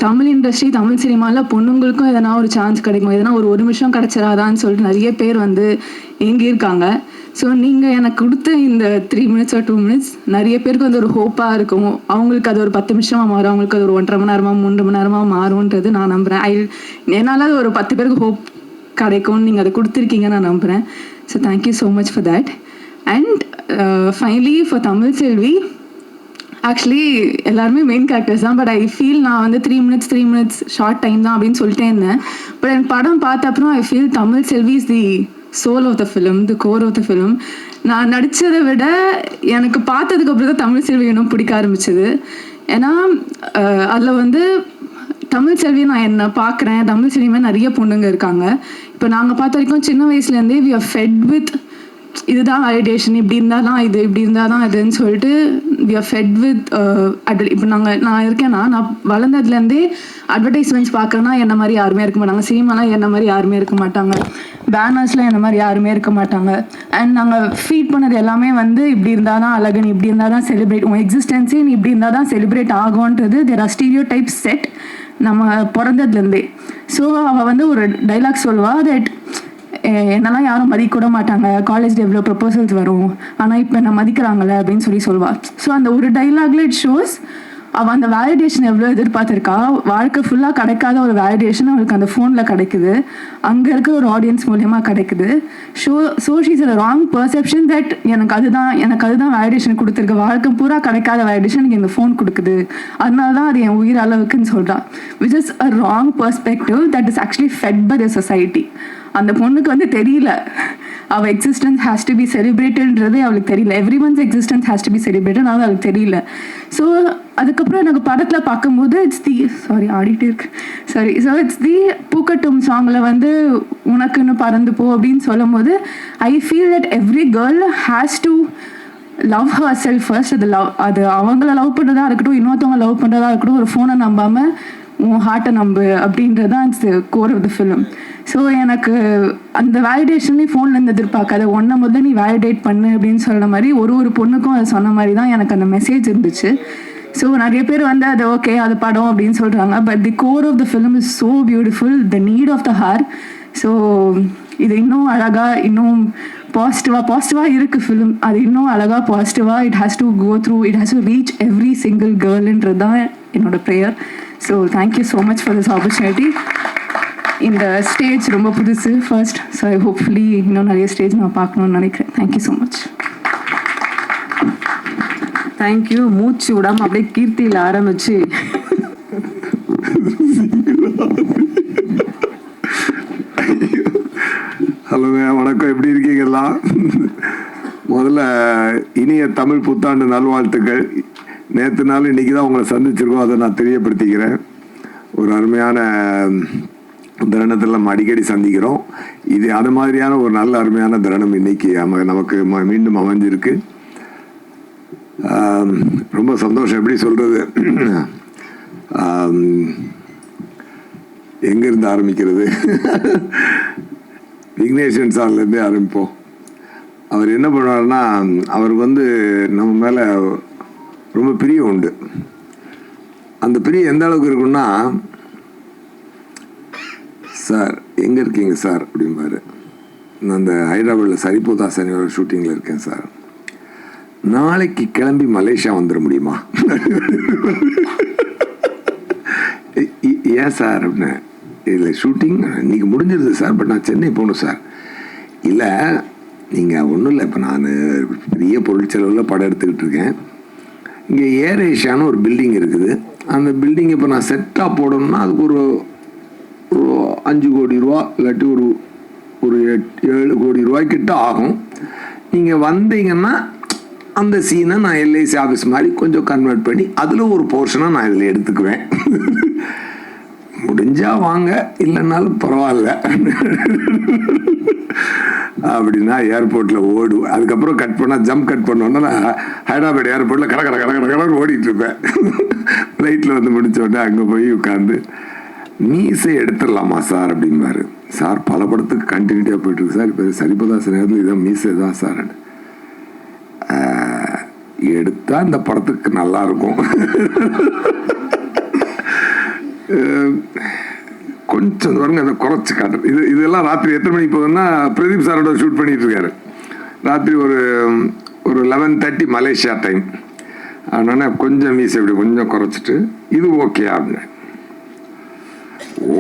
தமிழ் இண்டஸ்ட்ரி, தமிழ் சினிமாவில் பொண்ணுங்களுக்கும் எதனா ஒரு சான்ஸ் கிடைக்கும், எதனா ஒரு நிமிஷம் கிடச்சிடாதான்னு சொல்லிட்டு நிறைய பேர் வந்து ஏங்கியிருக்காங்க. ஸோ நீங்கள் எனக்கு கொடுத்த இந்த 3 minutes or 2 minutes நிறைய பேருக்கு வந்து ஒரு ஹோப்பாக இருக்கும். அவங்களுக்கு அது ஒரு 10 நிமிஷமாக மாறும், அவங்களுக்கு அது ஒரு 1.5 மணி நேரமாக 3 மணி நேரமாக மாறும்ன்றது நான் நம்புகிறேன். என்னால் அது ஒரு 10 பேருக்கு ஹோப் கிடைக்கும்னு நீங்கள் அதை கொடுத்துருக்கீங்க நான் நம்புகிறேன். So thank you so much for that. And finally for Tamil Selvi, actually எல்லாருமே மெயின் கேரக்டர்ஸ் தான். பட் ஐ ஃபீல் நான் வந்து 3 minutes ஷார்ட் டைம் தான் அப்படின்னு சொல்லிட்டே இருந்தேன். பட் எனக்கு படம் பார்த்த அப்புறம் I feel Tamil Selvi is the soul of the film, the core of the film. நான் நடித்ததை விட எனக்கு பார்த்ததுக்கு அப்புறம் தான் தமிழ் செல்வி இன்னும் பிடிக்க ஆரம்பிச்சது. ஏன்னா அதில் வந்து தமிழ் செல்வியை நான் என்ன பார்க்குறேன், தமிழ் சினிமா நிறைய பொண்ணுங்க இருக்காங்க. இப்போ நாங்கள் பார்த்த வரைக்கும் சின்ன வயசுலேருந்தே வி ஆர் ஃபெட் வித் இதுதான் வேலிடேஷன், இப்படி இருந்தால் தான் இது, இப்படி இருந்தால் தான் இதுன்னு சொல்லிட்டு வி ஆர் ஃபெட் வித் இப்போ நான் இருக்கேன்னா, நான் வளர்ந்ததுலேருந்தே அட்வர்டைஸ்மெண்ட்ஸ் பார்க்குறேன்னா என்ன மாதிரி யாருமே இருக்க மாட்டாங்க, சினிமாலாம் என்ன மாதிரி யாருமே இருக்க மாட்டாங்க, பேனர்ஸில் என்ன மாதிரி யாருமே இருக்க மாட்டாங்க. அண்ட் நாங்கள் ஃபீட் பண்ணது எல்லாமே வந்து இப்படி இருந்தால் தான் அழகன், இப்படி இருந்தால் தான் செலிப்ரேட், உன் எக்ஸிஸ்டன்ஸே நீ இப்படி இருந்தால் தான் செலிப்ரேட் ஆகும்ன்றது there are stereotypes நம்ம பிறந்ததுலேருந்தே. ஸோ அவள் வந்து ஒரு டைலாக் சொல்லுவாள், தட் என்னெல்லாம் யாரும் மதிக்கூட மாட்டாங்க, காலேஜ் எவ்வளோ ப்ரொபோசல்ஸ் வரும், ஆனால் இப்போ என்ன மதிக்கிறாங்களே அப்படின்னு சொல்லுவாள். ஸோ அந்த ஒரு டைலாக்ல இட் ஷோஸ் அவள் அந்த வேலிடேஷன் எவ்வளோ எதிர்பார்த்துருக்கா. வாழ்க்கை ஃபுல்லாக கிடைக்காத ஒரு வேலிடேஷன் அவளுக்கு அந்த ஃபோனில் கிடைக்குது, அங்கே இருக்க ஒரு ஆடியன்ஸ் மூலியமாக கிடைக்குது. So she's a wrong perception that எனக்கு அதுதான் வேலிடேஷன் கொடுத்துருக்கு, வாழ்க்கை பூரா கிடைக்காத வேலிடேஷன் எனக்கு இந்த ஃபோன் கொடுக்குது, அதனால தான் அது என் உயிர் அளவுக்குன்னு சொல்கிறா. Which is a wrong perspective that is actually fed by the society. அந்த பொண்ணுக்கு வந்து தெரியல அவள் எக்ஸிஸ்டன்ஸ் ஹேஸ் டு பி செலிப்ரேட்டட்ன்றதே அவளுக்கு தெரியல. Everyone's existence has to be celebrated, அது அவளுக்கு தெரியல. ஸோ அதுக்கப்புறம் எனக்கு படத்தில் பார்க்கும்போது இட்ஸ் தி பூக்கட்டும் சாங்கில் வந்து உனக்குன்னு பறந்து போ அப்படின்னு சொல்லும் போது I feel that every girl has to love her self first. அது அவங்கள லவ் பண்ணுறதா இருக்கட்டும், இன்னொருத்தவங்க லவ் பண்ணுறதா இருக்கட்டும், ஒரு ஃபோனை நம்பாமல் உன் ஹார்ட்டை நம்பு அப்படின்றது தான் it's core of the film. So எனக்கு அந்த வேலிடேஷன்லேயும் ஃபோன்லேருந்து எதிர்பார்க்காத, ஒன்றை முதல்ல நீ வேலிடேட் பண்ணு அப்படின்னு சொல்கிற மாதிரி ஒரு பொண்ணுக்கும் அதை சொன்ன மாதிரி தான் எனக்கு அந்த மெசேஜ் இருந்துச்சு. ஸோ நிறைய பேர் வந்து அது ஓகே அது படம் அப்படின்னு சொல்கிறாங்க, but the core of the film is so beautiful, the need of the hour. So இது இன்னும் அழகாக, இன்னும் பாசிட்டிவாக இருக்குது ஃபிலிம். அது இன்னும் அழகாக பாசிட்டிவாக it has to go through, it has to reach every single கேர்ள்ன்றது தான் என்னோட prayer. So thank you so much for this opportunity. இந்த ஸ்டேஜ் ரொம்ப புதுசு ஃபர்ஸ்ட், ஸோ ஐ ஹோப்ஃபுல்லி இன்னும் நிறைய ஸ்டேஜ் நான் பார்க்கணுன்னு நினைக்கிறேன். Thank you so much. தேங்க்யூ. மூச்சு விடாமல் அப்படியே கீர்த்தியில் ஆரம்பிச்சு சொல்லுங்க, வணக்கம், எப்படி இருக்கீங்களா? முதல்ல இனிய தமிழ் புத்தாண்டு நல்வாழ்த்துக்கள். நேற்று நாள் இன்னைக்கு தான் உங்களை சந்திச்சிருக்கோம், அதை நான் தெரியப்படுத்திக்கிறேன். ஒரு அருமையான தருணத்தில் நம்ம அடிக்கடி சந்திக்கிறோம். இது அது மாதிரியான ஒரு நல்ல அருமையான தருணம் இன்னைக்கு நமக்கு மீண்டும் அமைஞ்சிருக்கு. ரொம்ப சந்தோஷம். எப்படி சொல்றது, எங்கிருந்து ஆரம்பிக்கிறது? விக்னேஷன் சார்லேருந்தே ஆரம்பிப்போம். அவர் என்ன பண்ணுவார்னா, அவருக்கு நம்ம மேலே ரொம்ப பிரியம் உண்டு. அந்த பிரியம் எந்த அளவுக்கு இருக்குன்னா, சார் எங்கே இருக்கீங்க சார் அப்படிம்பாரு. நான் அந்த ஹைதராபாத்தில் சரிபோதா சனியோட ஷூட்டிங்கில் இருக்கேன் சார், நாளைக்கு கிளம்பி மலேசியா வந்துட முடியுமா? ஏன் சார் அப்படின்னு. இல்லை ஷூட்டிங் இன்னைக்கு முடிஞ்சிருது சார், பட் நான் சென்னை போகணும் சார். இல்லை நீங்கள் ஒன்றும் இல்லை, இப்போ நான் பெரிய பொருள் செலவில் படம் எடுத்துக்கிட்டு இருக்கேன். இங்கே ஏர் ஏஷியான்னு ஒரு பில்டிங் இருக்குது. அந்த பில்டிங் இப்போ நான் செட்டாக போடணும்னா அதுக்கு ஒரு 5 கோடி ரூபா இல்லாட்டி ஒரு 7 கோடி ரூபாய்க்கிட்ட ஆகும். நீங்கள் வந்தீங்கன்னா அந்த சீனை நான் எல்ஐசி ஆஃபீஸ் மாதிரி கொஞ்சம் கன்வெர்ட் பண்ணி அதில் ஒரு போர்ஷனாக நான் இதில் எடுத்துக்குவேன். முடிஞ்சா வாங்க, இல்லைன்னாலும் பரவாயில்ல அப்படின்னா ஏர்போர்ட்டில் ஓடுவேன். அதுக்கப்புறம் கட் பண்ணால் ஜம்ப் கட் பண்ணோன்னா நான் ஹைதராபாத் ஏர்போர்ட்டில் கடை ஓடிட்டு இருப்பேன். ஃப்ளைட்டில் வந்து முடிச்ச உடனே அங்கே போய் உட்காந்து மீசை எடுத்துடலாமா சார் அப்படிம்பாரு. சார் பல படத்துக்கு கண்டினியூட்டியாக போயிட்டுருக்கு சார், இப்போ சரிபதா நேரத்தில் இதான் மீசை தான் சார். எடுத்தா இந்த படத்துக்கு நல்லா இருக்கும். கொஞ்சம் பாருங்க அதை குறைச்சி காட்டுறது. இதெல்லாம் ராத்திரி எத்தனை மணிக்கு போகுதுன்னா, பிரதீப் சாரோட ஷூட் பண்ணிட்டு இருக்காரு. ராத்திரி ஒரு 11:30 மலேசியா டைம். அதனால கொஞ்சம் மீசை இப்படி கொஞ்சம் குறைச்சிட்டு இது ஓகே அப்படின்னு.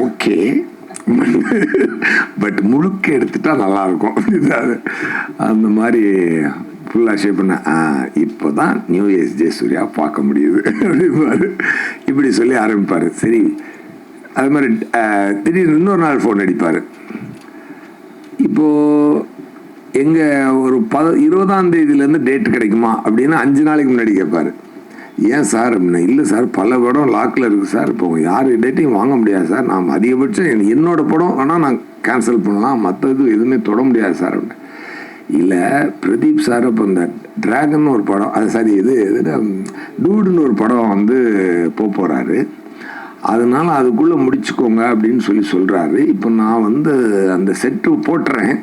ஓகே பட் முழுக்க எடுத்துட்டா நல்லா இருக்கும். அந்த மாதிரி ஃபுல்லாக ஷேப் பண்ண இப்போ தான் நியூ ஏஜ் ஜெயசூர்யா பார்க்க முடியுது அப்படிம்பாரு. இப்படி சொல்லி ஆரம்பிப்பார். சரி, அது மாதிரி திடீர்னு இன்னொரு நாள் ஃபோன் அடிப்பார். இப்போது எங்கள் ஒரு 20ஆம் தேதியிலேருந்து டேட் கிடைக்குமா அப்படின்னு 5 நாளைக்கு முன்னாடி கேட்பார். ஏன் சார் அப்படின்னா, இல்லை சார் பல படம் லாக்கில் இருக்குது சார், இப்போ யார் டேட்டையும் வாங்க முடியாது சார், நான் அதிகபட்சம் என்னோட படம் வேணால் நான் கேன்சல் பண்ணலாம், மற்றது எதுவுமே தொட முடியாது சார் அப்படின்னு. இல்லை பிரதீப் சார் இப்போ இந்த டிராகன் ஒரு படம், அது சரி இது டூடுன்னு ஒரு படம் போகிறாரு, அதனால அதுக்குள்ளே முடிச்சுக்கோங்க அப்படின்னு சொல்கிறாரு. இப்போ நான் அந்த செட்டு போட்டுறேன்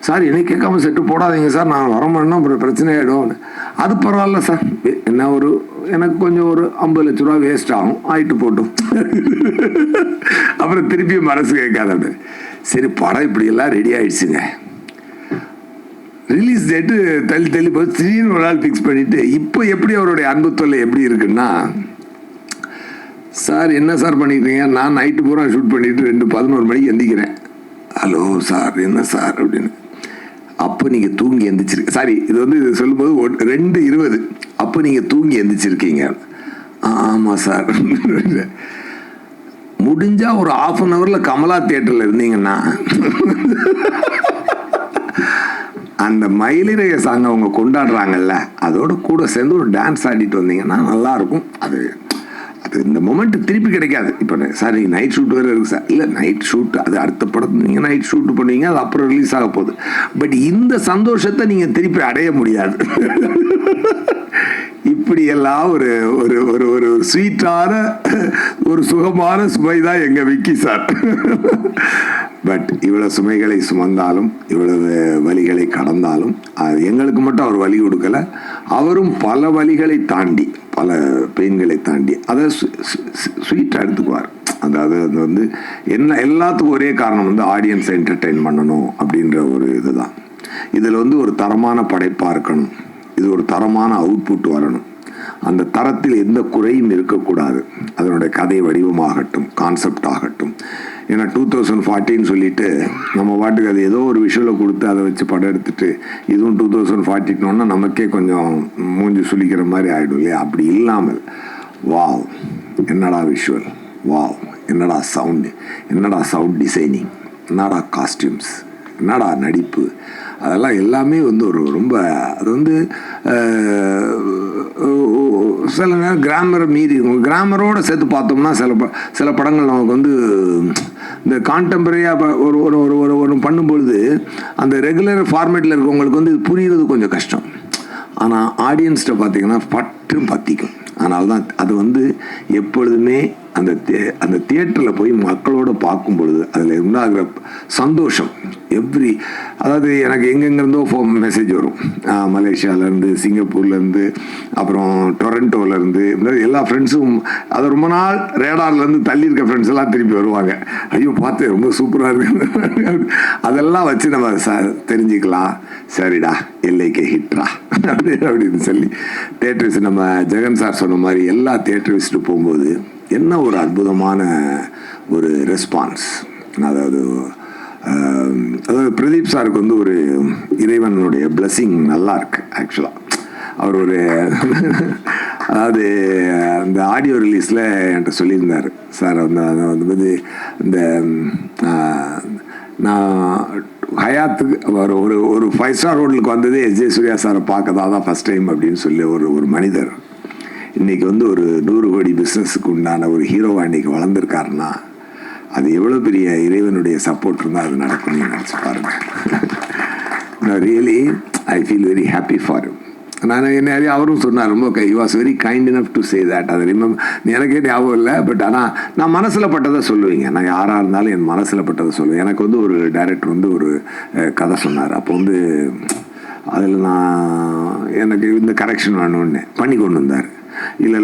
சார், என்னை கேட்காம செட்டு போடாதீங்க சார், நான் வரமாட்டேன்னா அப்புறம் பிரச்சனை ஆகிடும். அது பரவாயில்ல சார், என்ன எனக்கு கொஞ்சம் ஒரு 50 லட்ச ரூபா வேஸ்ட் ஆகும், ஆகிட்டு போட்டும். அப்புறம் திருப்பி மனசு கேட்காத. சரி படம் இப்படியெல்லாம் ரெடி ஆயிடுச்சுங்க, ரிலீஸ் டேட்டு தள்ளி போய் திடீர்னு ஒரு நாள் ஃபிக்ஸ் பண்ணிவிட்டு இப்போ எப்படி அவருடைய அன்பு தொல்லை எப்படி இருக்குன்னா, சார் என்ன சார் பண்ணிக்கிறீங்க, நான் நைட்டு பூரா ஷூட் பண்ணிவிட்டு 2:11 மணிக்கு எந்திக்கிறேன். ஹலோ சார் என்ன சார் அப்படின்னு. அப்போ நீங்கள் தூங்கி எந்திரிச்சிருக்க, சாரி இது சொல்லும்போது 2:20, அப்போ நீங்கள் தூங்கி எந்திரிச்சிருக்கீங்க. ஆமாம் சார். முடிஞ்சால் ஒரு 1/2 ஹவரில் கமலா தியேட்டரில் இருந்தீங்கன்னா அந்த மயிலிறக சாங் அவங்க கொண்டாடுறாங்கல்ல, அதோட கூட சேர்ந்து ஒரு டான்ஸ் ஆடிட்டு வந்தீங்கன்னா நல்லாயிருக்கும். அது இந்த மொமெண்ட் திருப்பி கிடைக்காது. இப்போ சார் நீங்கள் நைட் ஷூட் வேறு இருக்குது சார், இல்லை நைட் ஷூட் அது அடுத்த படத்து நீங்கள் நைட் ஷூட் பண்ணுவீங்க, அது அப்புறம் ரிலீஸ் ஆக போகுது. பட் இந்த சந்தோஷத்தை நீங்கள் திருப்பி அடைய முடியாது. இப்படியெல்லாம் ஒரு ஒரு ஒரு ஒரு ஸ்வீட்டான ஒரு சுகமான சுமை தான் எங்கள் விக்கி சார். பட் இவ்வளவு சுமைகளை சுமந்தாலும் இவ்வளவு வலிகளை கடந்தாலும் அது எங்களுக்கு மட்டும் அவர் வலி கொடுக்கல, அவரும் பல வலிகளை தாண்டி பல பெயின்களை தாண்டி அதை ஸ்வீட்டாக எடுத்துக்குவார். அதாவது அது என்ன எல்லாத்துக்கும் ஒரே காரணம் ஆடியன்ஸை என்டர்டெயின் பண்ணணும் அப்படின்ற ஒரு இதுதான். இதில் ஒரு தரமான படைப்பாக இருக்கணும், இது ஒரு தரமான அவுட்புட் வரணும், அந்த தரத்தில் எந்த குறையும் இருக்கக்கூடாது. அதனுடைய கதை வடிவமாகட்டும், கான்செப்ட் ஆகட்டும். ஏன்னா 2014 சொல்லிட்டு நம்ம பாட்டுக்கு அது ஏதோ ஒரு விஷுவலை கொடுத்து அதை வச்சு படம் எடுத்துட்டு இதுவும் 2014 நமக்கே கொஞ்சம் மூஞ்சி சுளிக்கிற மாதிரி ஆகிடும் இல்லையா? அப்படி இல்லாமல் வாவ் என்னடா விஷுவல், வாவ் என்னடா சவுண்டு, என்னடா சவுண்ட் டிசைனிங், என்னடா காஸ்டியூம்ஸ், என்னடா நடிப்பு, அதெல்லாம் எல்லாமே வந்து ஒரு ரொம்ப அது வந்து சில நேரம் கிராமரை மீறி கிராமரோடு சேர்த்து பார்த்தோம்னா சில படங்கள் நமக்கு வந்து இந்த கான்டெம்பரரியாக ஒரு ஒரு ஒரு ஒரு பண்ணும்பொழுது அந்த ரெகுலர் ஃபார்மேட்டில் இருக்கவங்களுக்கு வந்து புரிகிறது கொஞ்சம் கஷ்டம். ஆனால் ஆடியன்ஸ்கிட்ட பார்த்தீங்கன்னா பட்டு பற்றிக்கும். அதனால தான் அது வந்து எப்பொழுதுமே அந்த தியேட்டரில் போய் மக்களோட பார்க்கும் பொழுது அதில் உண்டாகிற சந்தோஷம் அதாவது எனக்கு எங்கெங்கேருந்தோ மெசேஜ் வரும். மலேசியாவிலேருந்து, சிங்கப்பூர்லேருந்து, அப்புறம் டொரண்டோலேருந்து, எல்லா ஃப்ரெண்ட்ஸும் அதை ரொம்ப நாள் ரேடார்லேருந்து தள்ளி இருக்க ஃப்ரெண்ட்ஸ் எல்லாம் திருப்பி வருவாங்க. ஐயோ பார்த்து ரொம்ப சூப்பராக இருக்கு, அதெல்லாம் வச்சு நம்ம தெரிஞ்சுக்கலாம். சரிடா எல்லைக்கே ஹிட்ரா அப்படின்னு சொல்லி தியேட்டர்ஸ் நம்ம ஜெகன் சார் சொன்ன மாதிரி எல்லா தியேட்டர்ஸ்ட்டு போகும்போது என்ன ஒரு அற்புதமான ஒரு ரெஸ்பான்ஸ். அதாவது பிரதீப் சாருக்கு வந்து ஒரு இறைவனுடைய பிளெஸிங் நல்லா இருக்கு. ஆக்சுவலாக அவர் ஒரு அதாவது அந்த ஆடியோ ரிலீஸில் என்கிட்ட சொல்லியிருந்தார் சார், வந்து இந்த நான் ஹயாத்துக்கு ஒரு 5 ஸ்டார் ஹோட்டலுக்கு வந்ததே எஸ்.ஜே. சூர்யா சாரை பார்க்க தான் ஃபஸ்ட் டைம் அப்படின்னு சொல்லி ஒரு மனிதர் இன்றைக்கி வந்து ஒரு 100 கோடி பிஸ்னஸுக்கு உண்டான ஒரு ஹீரோவாக இன்றைக்கி வளர்ந்துருக்காருன்னா அது எவ்வளோ பெரிய இறைவனுடைய சப்போர்ட் இருந்தால் அது நடக்கும். நீங்கள் நினச்சி பாருங்கள். Really I feel very happy for you. நான் நிறைய அவரும் சொன்னார், ரொம்ப you was very kind enough to say that. அது எனக்கே ஞாபகம் இல்லை, பட் ஆனால் நான் மனசில் பட்டதை சொல்லுவீங்க. நான் யாராக இருந்தாலும் என் மனசில் பட்டதை சொல்லுவேன். எனக்கு வந்து ஒரு டைரக்டர் வந்து ஒரு கதை சொன்னார். அப்போ வந்து அதில் எனக்கு இந்த கரெக்ஷன் வேணும்னு பண்ணி கொண்டு வந்தார். இல்லை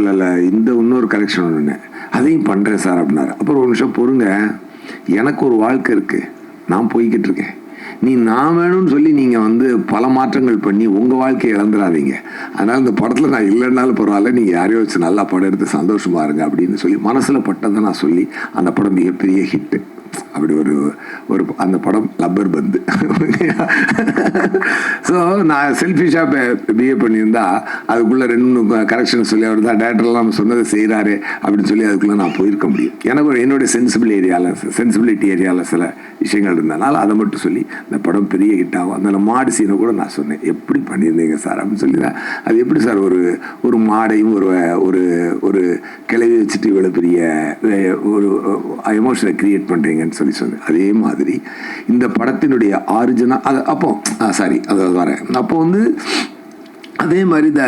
இன்னொரு கரெக்ஷன் ஒன்று அதையும் பண்ணுறேன் சார் அப்படின்னாரு. அப்புறம் ஒரு நிமிஷம் பொறுங்க, எனக்கு ஒரு வாழ்க்கை இருக்குது, நான் போய்கிட்டு இருக்கேன். நான் வேணும்னு சொல்லி நீங்கள் வந்து பல மாற்றங்கள் பண்ணி உங்கள் வாழ்க்கையை இழந்துடாதீங்க. அதனால் இந்த படத்தில் நான் இல்லைன்னாலும் பரவாயில்ல, நீங்கள் யாரையோ வச்சு நல்லா படம் எடுத்து சந்தோஷமாக இருங்க அப்படின்னு சொல்லி மனசில் பட்டதை நான் சொல்லி அந்த படம் மிகப்பெரிய ஹிட்டு. அப்படி ஒரு அந்த படம் லப்பர் பந்து. ஸோ நான் செல்ஃபிஷாக பிஹேவ் பண்ணியிருந்தா அதுக்குள்ளே 2 கரெக்ஷன் சொல்லி அவர் தான் டேரக்டர்லாம் சொன்னதை செய்கிறாரு அப்படின்னு சொல்லி அதுக்குள்ளே நான் போயிருக்க முடியும். எனக்கு என்னுடைய சென்சிபிலிட்டி ஏரியாவில் சில விஷயங்கள் இருந்ததுனால அதை மட்டும் சொல்லி இந்த படம் பெரிய ஹிட் ஆகும். அந்த மாடு சீனை கூட நான் சொன்னேன், எப்படி பண்ணியிருந்தீங்க சார் அப்படின்னு சொல்லி தான். அது எப்படி சார் ஒரு மாடையும் ஒரு ஒரு கிளவி வச்சுட்டு இவ்வளோ பெரிய ஒரு எமோஷனை கிரியேட் பண்ணுறீங்கன்னு சொல்லி சொன்னேன். அதே மாதிரி இந்த படத்தினுடைய ஆரிஜினல் அது அதை வரேன். அப்போ வந்து அதே மாதிரி இந்த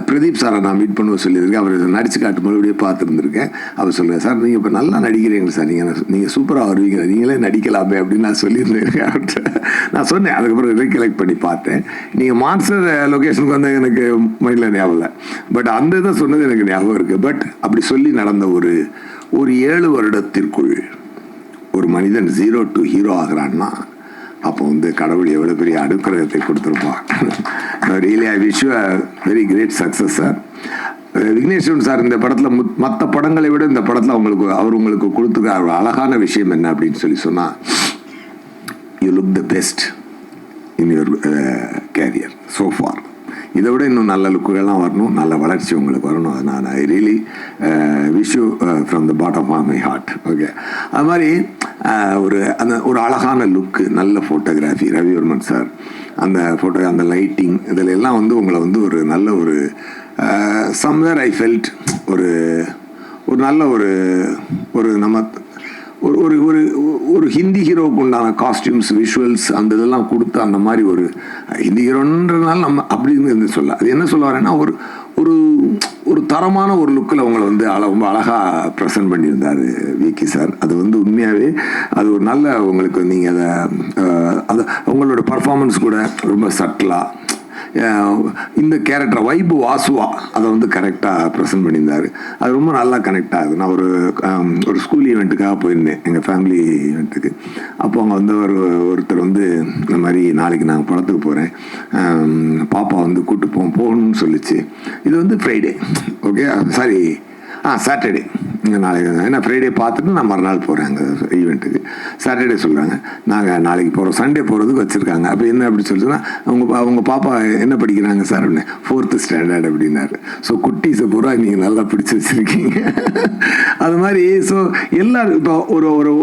பிரதீப் சாரை நான் மீட் பண்ணுவோம் சொல்லியிருக்கேன். அவர் நடிச்சு காட்டு மறுபடியே பார்த்துருந்துருக்கேன். அவர் சொல்லுங்கள் சார், நீங்கள் இப்போ நல்லா நடிக்கிறீங்க சார், நீங்கள் சூப்பராக வருவீங்க, நீங்களே நடிக்கலாமே அப்படின்னு நான் சொல்லியிருந்தேன் அவர்கிட்ட. நான் சொன்னேன், அதுக்கப்புறம் ரீகலெக்ட் பண்ணி பார்த்தேன். நீங்கள் மான்ஸ்டர் லொக்கேஷனுக்கு வந்து எனக்கு மைண்டில் ஞாபகம் இல்லை, பட் அந்த இதை சொன்னது எனக்கு ஞாபகம் இருக்குது. பட் அப்படி சொல்லி நடந்த ஒரு 7 வருடத்திற்குள் ஒரு மனிதன் 0 to ஹீரோ ஆகிறான்னா அப்போ வந்து கடவுள் எவ்வளோ பெரிய அனுக்கிரகத்தை கொடுத்துருப்பான். Really I wish you a very great success sir. Vigneshwaran sir இந்த படத்தில் மற்ற படங்களை விட இந்த படத்தில் அவர் உங்களுக்கு கொடுத்துருக்க ஒரு அழகான விஷயம் என்ன அப்படின்னு சொல்லி சொன்னால், you look the best in your career so for. இதை விட இன்னும் நல்ல லுக்குகள்லாம் வரணும், நல்ல வளர்ச்சி உங்களுக்கு வரணும். அது நான் I really wish you from the bottom of my heart. Okay, அது மாதிரி ஒரு அழகான லுக்கு, நல்ல ஃபோட்டோகிராஃபி, ரவிவர்மன் சார் அந்த ஃபோட்டோ, அந்த லைட்டிங், இதில் எல்லாம் வந்து உங்களை வந்து ஒரு நல்ல ஒரு சம்வேர் ஐ ஃபெல்ட் ஒரு நல்ல ஒரு நம்ம ஒரு ஹிந்தி ஹீரோவுக்கு உண்டான காஸ்டியூம்ஸ், விஷுவல்ஸ், அந்த இதெல்லாம் கொடுத்து அந்த மாதிரி ஒரு ஹிந்தி ஹீரோன்றதுனால நம்ம அப்படின்னு சொல்ல, அது என்ன சொல்ல வரேன்னா ஒரு தரமான ஒரு லுக்கில் உங்களை வந்து ரொம்ப அழகாக ப்ரெசென்ட் பண்ணியிருந்தார் விக்கி சார். அது வந்து உண்மையாகவே அது ஒரு நல்ல உங்களுக்கு நீங்கள் அதை உங்களோட பர்ஃபார்மன்ஸ் கூட ரொம்ப சட்டிலாக இந்த கேரக்டர் வைபு வாசுவா அதை வந்து கரெக்டாக ப்ரெசென்ட் பண்ணியிருந்தார். அது ரொம்ப நல்லா கனெக்ட் ஆகுது. நான் ஒரு ஸ்கூல் ஈவெண்ட்டுக்காக போயிருந்தேன், எங்கள் ஃபேமிலி ஈவெண்ட்டுக்கு. அப்போ அங்கே வந்து ஒருத்தர் வந்து இந்த மாதிரி நாளைக்கு நாங்கள் படத்துக்கு போகிறேன், பாப்பா வந்து கூப்பிட்டு போகணும்னு சொல்லிச்சு. இது வந்து ஃப்ரைடே, ஓகே சாரி சாட்டர்டே நாளைக்கு ஏன்னா ஃப்ரைடே பார்த்துட்டு நான் மறுநாள் போகிறேன் அங்கே ஈவெண்ட்டுக்கு. சாட்டர்டே சொல்கிறாங்க நாங்கள் நாளைக்கு போகிறோம், சண்டே போகிறதுக்கு வச்சுருக்காங்க. அப்போ என்ன அப்படி சொல்லிட்டுனா அவங்க பாப்பா என்ன படிக்கிறாங்க சார் அப்படின்னு, 4th ஸ்டாண்டர்ட் அப்படின்னாரு. ஸோ குட்டீஸை பூரா நீங்கள் நல்லா பிடிச்சி வச்சுருக்கீங்க. அது மாதிரி ஸோ எல்லோரும் இப்போ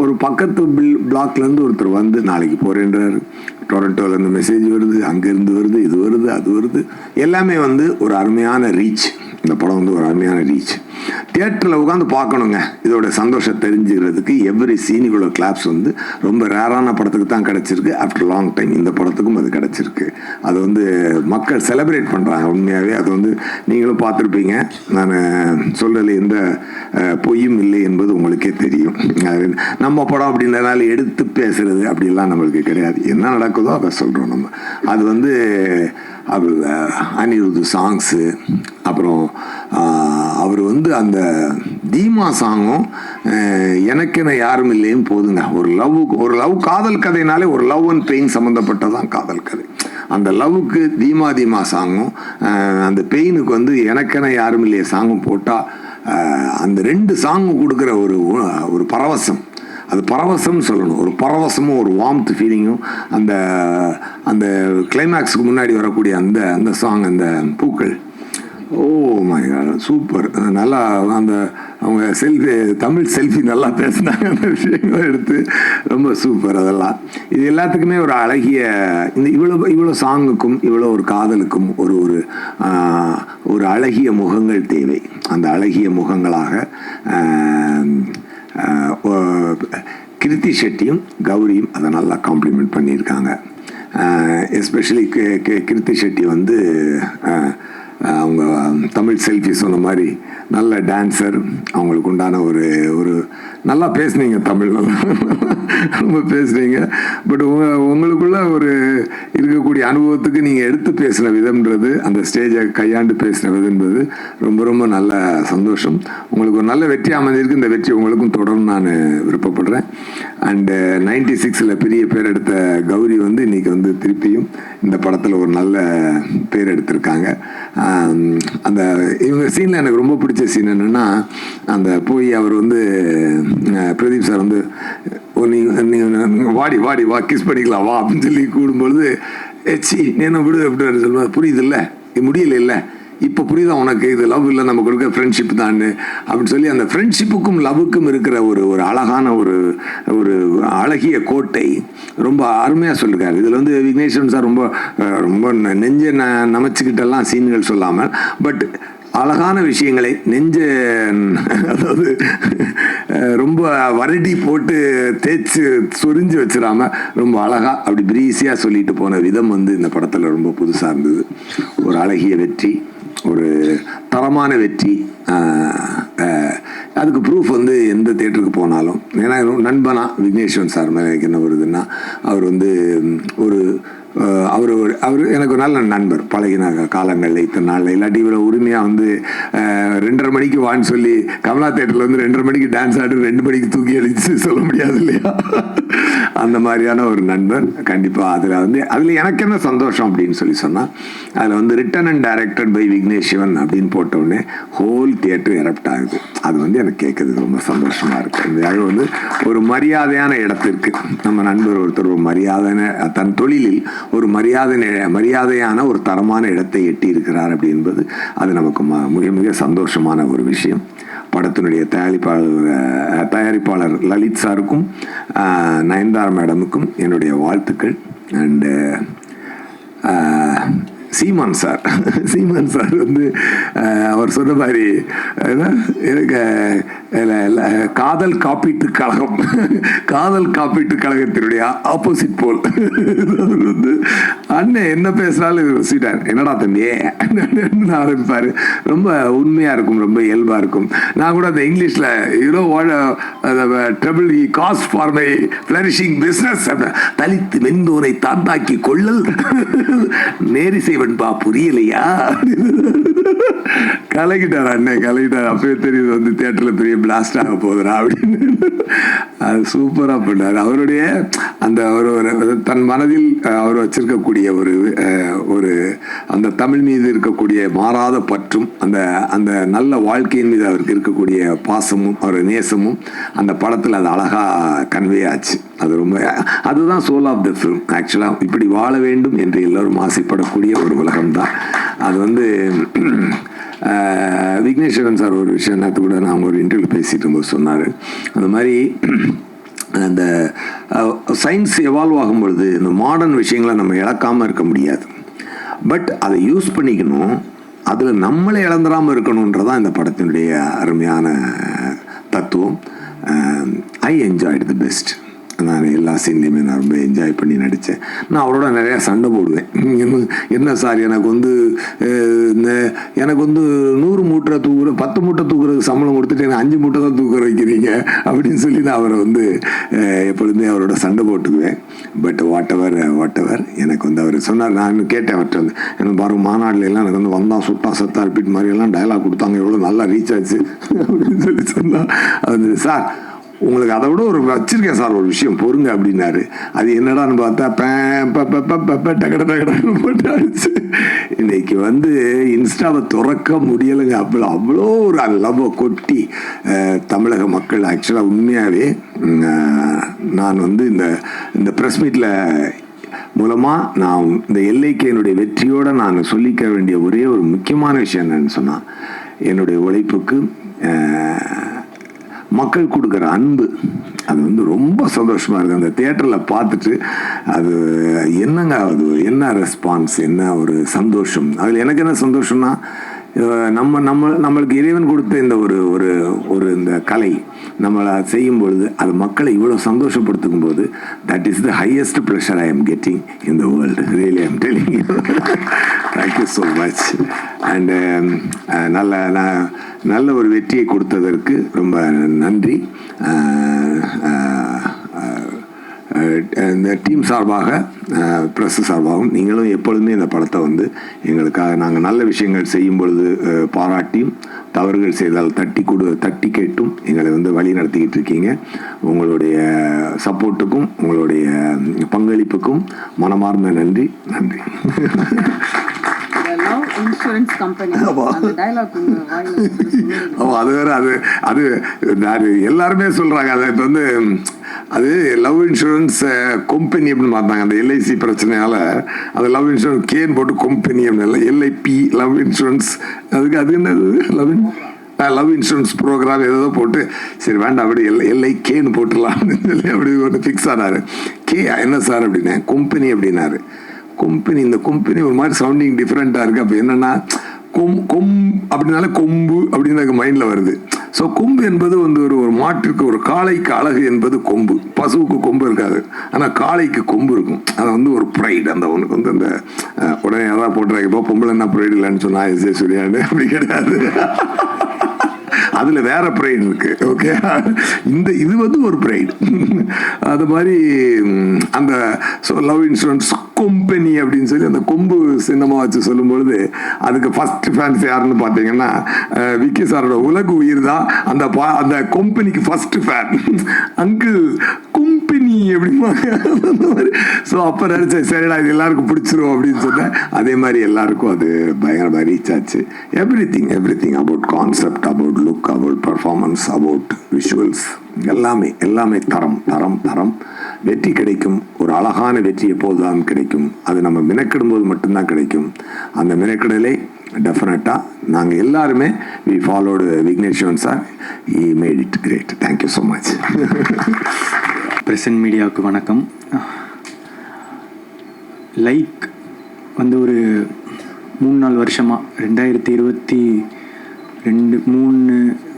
ஒரு பக்கத்து பிளாக்லேருந்து ஒருத்தர் வந்து நாளைக்கு போகிறேன்றாரு, டொரண்டோலேருந்து மெசேஜ் வருது, அங்கேருந்து வருது, இது வருது, அது வருது, எல்லாமே வந்து ஒரு அருமையான ரீச். இந்த படம் வந்து ஒரு அருமையான ரீச். தியேட்டரில் உட்காந்து பார்க்கணுங்க இதோட சந்தோஷம் தெரிஞ்சுக்கிறதுக்கு. எவ்ரி சீன் இவ்வளோ கிளாப்ஸ் வந்து ரொம்ப ரேரான படத்துக்கு தான் கிடச்சிருக்கு. ஆஃப்டர் லாங் டைம் இந்த படத்துக்கும் அது கிடச்சிருக்கு. அது வந்து மக்கள் செலிப்ரேட் பண்ணுறாங்க உண்மையாகவே. அது வந்து நீங்களும் பார்த்துருப்பீங்க. நான் சொல்கிறதுல எந்த பொய்யும் இல்லை என்பது உங்களுக்கே தெரியும். அது நம்ம படம் அப்படின்றதுனால எடுத்து பேசுறது அப்படிலாம் நம்மளுக்கு கிடையாது. என்ன நடக்குதோ அதை சொல்கிறோம் நம்ம. அது வந்து அனிருத் சாங்ஸு, அப்புறம் அவர் வந்து அந்த தீமா சாங்கும் எனக்கென யாரும் இல்லையும் போதுங்க. ஒரு லவ் காதல் கதைனாலே ஒரு லவ் அண்ட் பெயின் சம்மந்தப்பட்டதான் காதல் கதை. அந்த லவ்வுக்கு தீமா சாங்கும் அந்த பெயினுக்கு வந்து எனக்கென யாரும் இல்லையே சாங்கும் போட்டால் அந்த 2 சாங்கும் கொடுக்குற ஒரு பரவசம், அது பரவசம்னு சொல்லணும். ஒரு பரவசமும் ஒரு வார்ம்த் ஃபீலிங்கும் அந்த கிளைமேக்ஸுக்கு முன்னாடி வரக்கூடிய அந்த சாங், அந்த பூக்கள், ஓ மை காட் சூப்பர். நல்லா அந்த அவங்க தமிழ் செல்ஃபி நல்லா பேசினாங்க. அந்த விஷயங்களும் எடுத்து ரொம்ப சூப்பர். அதெல்லாம் இது எல்லாத்துக்குமே ஒரு அழகிய இந்த இவ்வளோ சாங்குக்கும் இவ்வளோ ஒரு காதலுக்கும் ஒரு அழகிய முகங்கள் தேவை. அந்த அழகிய முகங்களாக கிருத்தி ஷெட்டியும் கௌரியும் அதை நல்லா காம்ப்ளிமெண்ட் பண்ணியிருக்காங்க. எஸ்பெஷலி கிருத்தி ஷெட்டி வந்து அவங்க தமிழ் செல்ஃபி சொன்ன மாதிரி நல்ல டான்ஸர். அவங்களுக்கு உண்டான ஒரு நல்லா பேசுனீங்க, தமிழ் நல்லா ரொம்ப பேசுனீங்க. பட் உங்களுக்குள்ள இருக்கக்கூடிய அனுபவத்துக்கு நீங்கள் எடுத்து பேசின விதம்ன்றது, அந்த ஸ்டேஜை கையாண்டு பேசின விதம்ன்றது ரொம்ப ரொம்ப நல்ல சந்தோஷம். உங்களுக்கு ஒரு நல்ல வெற்றி அமைஞ்சிருக்கு. இந்த வெற்றி உங்களுக்கும் தொடர்ந்து நான் விருப்பப்படுறேன். அண்டு 96 பெரிய பேர் எடுத்த கௌரி வந்து இன்றைக்கி வந்து திருப்பியும் இந்த படத்தில் ஒரு நல்ல பேர் எடுத்திருக்காங்க. அந்த இவங்க சீனில் எனக்கு ரொம்ப பிடிச்ச சீன் என்னென்னா, அந்த போய் அவர் வந்து பிரதீப் சார் வந்து நீ வாடி வா கிஸ் பண்ணிக்கலாம் வா அப்படின்னு சொல்லி கூடும்பொழுது சி என்ன விடு அப்படின்னு சொல்லுவேன். புரியுது இல்லை, முடியல இல்லை, இப்போ புரியுதா உனக்கு, இது லவ் இல்லை, நம்ம கொடுக்குற ஃப்ரெண்ட்ஷிப் தான் அப்படின்னு சொல்லி அந்த ஃப்ரெண்ட்ஷிப்புக்கும் லவ்வுக்கும் இருக்கிற ஒரு அழகான ஒரு அழகிய கோட்டை ரொம்ப அருமையாக சொல்லியிருக்காரு. இதில் வந்து விக்னேஸ்வரன் சார் ரொம்ப ரொம்ப நெஞ்ச நமைச்சிக்கிட்டெல்லாம் சீன்கள் சொல்லாமல், பட் அழகான விஷயங்களை அதாவது ரொம்ப வரடி போட்டு தேய்ச்சி சொரிஞ்சு வச்சிடாம ரொம்ப அழகாக அப்படி பிரீஸியாக சொல்லிட்டு போன விதம் வந்து இந்த படத்தில் ரொம்ப புதுசாக இருந்தது. ஒரு அழகிய வெற்றி, ஒரு தரமான வெற்றி. அதுக்கு ப்ரூஃப் வந்து எந்த தேட்டருக்கு போனாலும், ஏன்னா நண்பனா விக்னேஸ்வரன் சார் மேலே எனக்கு என்ன வருதுன்னா, அவர் வந்து அவர் எனக்கு நல்ல நண்பர். பழகின காலங்களில் இத்தனை நாளில் இல்லாட்டி இவ்வளோ உரிமையாக வந்து 2:30 மணிக்கு வான்னு சொல்லி கமலா தேட்டரில் வந்து 2:30 மணிக்கு டான்ஸ் ஆடு 2 மணிக்கு தூக்கி அடிச்சு சொல்ல முடியாது இல்லையா? அந்த மாதிரியான ஒரு நண்பர். கண்டிப்பாக அதில் எனக்கு என்ன சந்தோஷம் அப்படின்னு சொல்லி சொன்னால், அதில் வந்து written and directed by Vigneshwaran அப்படின்னு போட்டோடனே ஹோல் தியேட்டர் எரப்ட் ஆகுது. அது வந்து எனக்கு கேட்கறதுக்கு ரொம்ப சந்தோஷமாக இருக்குது. அது வந்து ஒரு மரியாதையான இடத்திற்கு நம்ம நண்பர் ஒருத்தர் ஒரு மரியாதையான தன் தொழிலில் ஒரு மரியாதையான ஒரு தரமான இடத்தை எட்டி இருக்கிறார் அப்படி என்பது அது நமக்கு மிக மிக சந்தோஷமான ஒரு விஷயம். படத்தினுடைய தயாரிப்பாளர் லலித் சாருக்கும் நயன்தாரா மேடமுக்கும் என்னுடைய வாழ்த்துக்கள். அண்டு சீமான் சார் வந்து அவர் சொன்ன மாதிரி எனக்கு காதல் காப்பீட்டு கழகத்தினுடைய ஆப்போசிட் போல் வந்து அண்ணன் என்ன பேசினாலும் சீட்டார் என்னடா தம்பியே ஆரம்பிப்பார். ரொம்ப உண்மையாக இருக்கும், ரொம்ப இயல்பாக இருக்கும். நான் கூட அந்த இங்கிலீஷில் trouble caused for my flourishing business தலித்து வெந்தோரை தாந்தாக்கி கொள்ளல் நேரி செய்வன்பா புரியலையா கலக்கிட்டார் அண்ணன் கலக்கிட்டார். அப்பவே தெரியுது வந்து தியேட்டரில் பெரிய பிளாஸ்ட் ஆக போகுதுடா அப்படின்னு. அது சூப்பராக பண்ணார். அவருடைய அந்த ஒரு தன் மனதில் அவர் வச்சிருக்கக்கூடிய ஒரு அந்த தமிழ் மீது இருக்கக்கூடிய மாறாத பற்றும் அந்த நல்ல வாழ்க்கையின் மீது அவருக்கு இருக்கக்கூடிய பாசமும் அவர் நேசமும் அந்த படத்தில் அது அழகாக கன்வே ஆச்சு. அது ரொம்ப அதுதான் சோல் ஆஃப் த ஃபிலிம். ஆக்சுவலாக இப்படி வாழ வேண்டும் என்று எல்லோரும் ஆசைப்படக்கூடிய ஒரு உலகம்தான் அது. வந்து விக்னேஸ்வரன் சார் ஒரு விஷயம் நேற்று கூட நான் ஒரு இன்டர்வியூ பேசிட்டு இருக்கும்போது சொன்னார், அந்த மாதிரி அந்த சயின்ஸ் எவால்வ் ஆகும் பொழுது இந்த மாடர்ன் விஷயங்களை நம்ம இழக்காமல் இருக்க முடியாது. பட் அதை யூஸ் பண்ணிக்கணும், அதில் நம்மளை இழந்துடாமல் இருக்கணுன்றதான் இந்த படத்தினுடைய அருமையான தத்துவம். I enjoyed the best. நான் எல்லா சீன்லையுமே நான் ரொம்ப என்ஜாய் பண்ணி நடித்தேன். நான் அவரோட நிறையா சண்டை போடுவேன். என்ன சார் எனக்கு வந்து 100 மூட்டை தூக்குற 10 மூட்டை தூக்குறதுக்கு சம்பளம் கொடுத்துட்டு எனக்கு 5 மூட்டை தான் தூக்குற வைக்கிறீங்க அப்படின்னு சொல்லி நான் அவரை வந்து எப்பொழுதுமே அவரோட சண்டை போட்டுக்குவேன். பட் வாட் எவர் எனக்கு வந்து அவர் சொன்னார். நான் கேட்டேன் அவர்கிட்ட வந்து எனக்கு பாருங்க மாநாடுல எல்லாம் எனக்கு வந்து வந்தான் சுட்டான் சத்தா ரிப்பீட் மாதிரி எல்லாம் டயலாக் கொடுத்தாங்க, எவ்வளோ நல்லா ரீச் ஆச்சு அப்படின்னு சொல்லி சொன்னார். அது சார் உங்களுக்கு அதை விட ஒரு வச்சிருக்கேன் சார் ஒரு விஷயம் பொறுங்க அப்படின்னாரு. அது என்னடான்னு பார்த்தா டகடன்னு போட்டு அடிச்சு இன்னைக்கு வந்து இன்ஸ்டாவை திறக்க முடியலைங்க. அவ்வளோ ஒரு லவ்வை கொட்டி தமிழக மக்கள் ஆக்சுவலாக உண்மையாகவே நான் வந்து இந்த ப்ரெஸ் மீட்டில் மூலமாக நான் இந்த எல்லைக்கேனுடைய வெற்றியோடு நான் சொல்லிக்க வேண்டிய ஒரே ஒரு முக்கியமான விஷயம் என்னன்னு சொன்னால், என்னுடைய உழைப்புக்கு மக்கள் கொடுக்குற அன்பு அது வந்து ரொம்ப சந்தோஷமாக இருக்குது. அந்த தியேட்டரில் பார்த்துட்டு அது என்னங்க அது என்ன ரெஸ்பான்ஸ், என்ன ஒரு சந்தோஷம். அதில் எனக்கு என்ன சந்தோஷம்னா நம்மளுக்கு இறைவன் கொடுத்த இந்த ஒரு இந்த கலை நம்மளை செய்யும் பொழுது அது மக்களை இவ்வளோ சந்தோஷப்படுத்தும் போது that is the highest pleasure I am getting in the world. Really I am telling you. Thank you so much. And நல்ல ஒரு வெற்றியை கொடுத்ததற்கு ரொம்ப நன்றி. இந்த டீம் சார்பாக ப்ரெஸ் சார்பாகவும் நீங்களும் எப்பொழுதுமே இந்த படத்தை வந்து எங்களுக்காக நாங்கள் நல்ல விஷயங்கள் செய்யும் பொழுது பாராட்டியும் தவறுகள் செய்தால் தட்டி கேட்டும் எங்களை வந்து வழி நடத்திக்கிட்டு இருக்கீங்க. உங்களுடைய சப்போர்ட்டுக்கும் உங்களுடைய பங்களிப்புக்கும் மனமார்ந்த நன்றி. இன்சூரன்ஸ் கம்பெனி அது வேற அது எல்லாருமே சொல்றாங்க. அது இப்போ வந்து அது லவ் இன்சூரன்ஸ் கம்பெனி அப்படின்னு பார்த்தாங்க. அந்த எல்ஐசி பிரச்சனையால அது லவ் இன்சூரன்ஸ் கேன் போட்டு கம்பெனி அப்படின்னு எல்ஐபி லவ் இன்சூரன்ஸ் அதுக்கு அது என்னது லவ் இன்சூரன்ஸ் ப்ரோக்ராம் ஏதோ போட்டு சரி வேண்டாம் அப்படி எல்ஐ கேன்னு போட்டுடலாம் அப்படின்னு சொல்லி அப்படி ஒன்று ஃபிக்ஸ் ஆனாரு. கே என்ன சார் அப்படின்னா கம்பெனி அப்படின்னாரு. கம்பெனி இந்த கம்பெனி ஒரு மாதிரி சவுண்டிங் டிஃப்ரெண்ட்டாக இருக்குது. அப்போ என்னென்னா அப்படின்னால கொம்பு அப்படின்னு எனக்கு மைண்டில் வருது. ஸோ கொம்பு என்பது வந்து ஒரு மாட்டிற்கு ஒரு காளைக்கு அழகு என்பது கொம்பு. பசுவுக்கு கொம்பு இருக்காது, ஆனால் காளைக்கு கொம்பு இருக்கும். அது வந்து ஒரு ப்ரைடு. அந்த உனக்கு வந்து அந்த உடனே யாராவது போட்டுறாங்க இப்போ பொம்பளை என்ன ப்ரைடு இல்லைன்னு சொன்னா எஸ்ஏ சொல்லியாண்டு அப்படி கிடையாது. அதுல வேற ப்ரைடு இருக்கு. ஓகே, இது வந்து ஒரு ப்ரைடு. அது மாதிரி அந்த லவ் இன்சூரன்ஸ் கம்பெனி அப்படின்னு சொல்லி அந்த கொம்பு சின்னமா வச்சு சொல்லும் பொழுது அதுக்கு ஃபர்ஸ்ட் ஃபேன்ஸ் யாருன்னு பார்த்தீங்கன்னா விக்கி சாரோட உலக உயிர் தான் அந்த கம்பெனிக்கு ஃபர்ஸ்ட் ஃபேன். அங்கிள் கம்பெனி அப்படிம்பாங்க. ஸோ அப்போ நினைச்சேன் சரிடா இது எல்லாருக்கும் பிடிச்சிரும் அப்படின்னு சொன்னேன். அதே மாதிரி எல்லாருக்கும் அது பயங்கரமாக ரீச் ஆச்சு. Every thing about concept, about look, about performance, about visuals எல்லாமே தரம். வெற்றி கிடைக்கும். ஒரு அழகான வெற்றி எப்போதுதான் கிடைக்கும். அது நம்ம மெனக்கிடும் போது மட்டும்தான் கிடைக்கும். அந்த மெனக்கிடலை டெஃபினட்டாக நாங்கள் எல்லாருமே we followed Vigneshwaran sir. He made it great. Thank you so much. Press and மீடியாவுக்கு வணக்கம். லைக் வந்து ஒரு 3-4 வருஷமாக 2022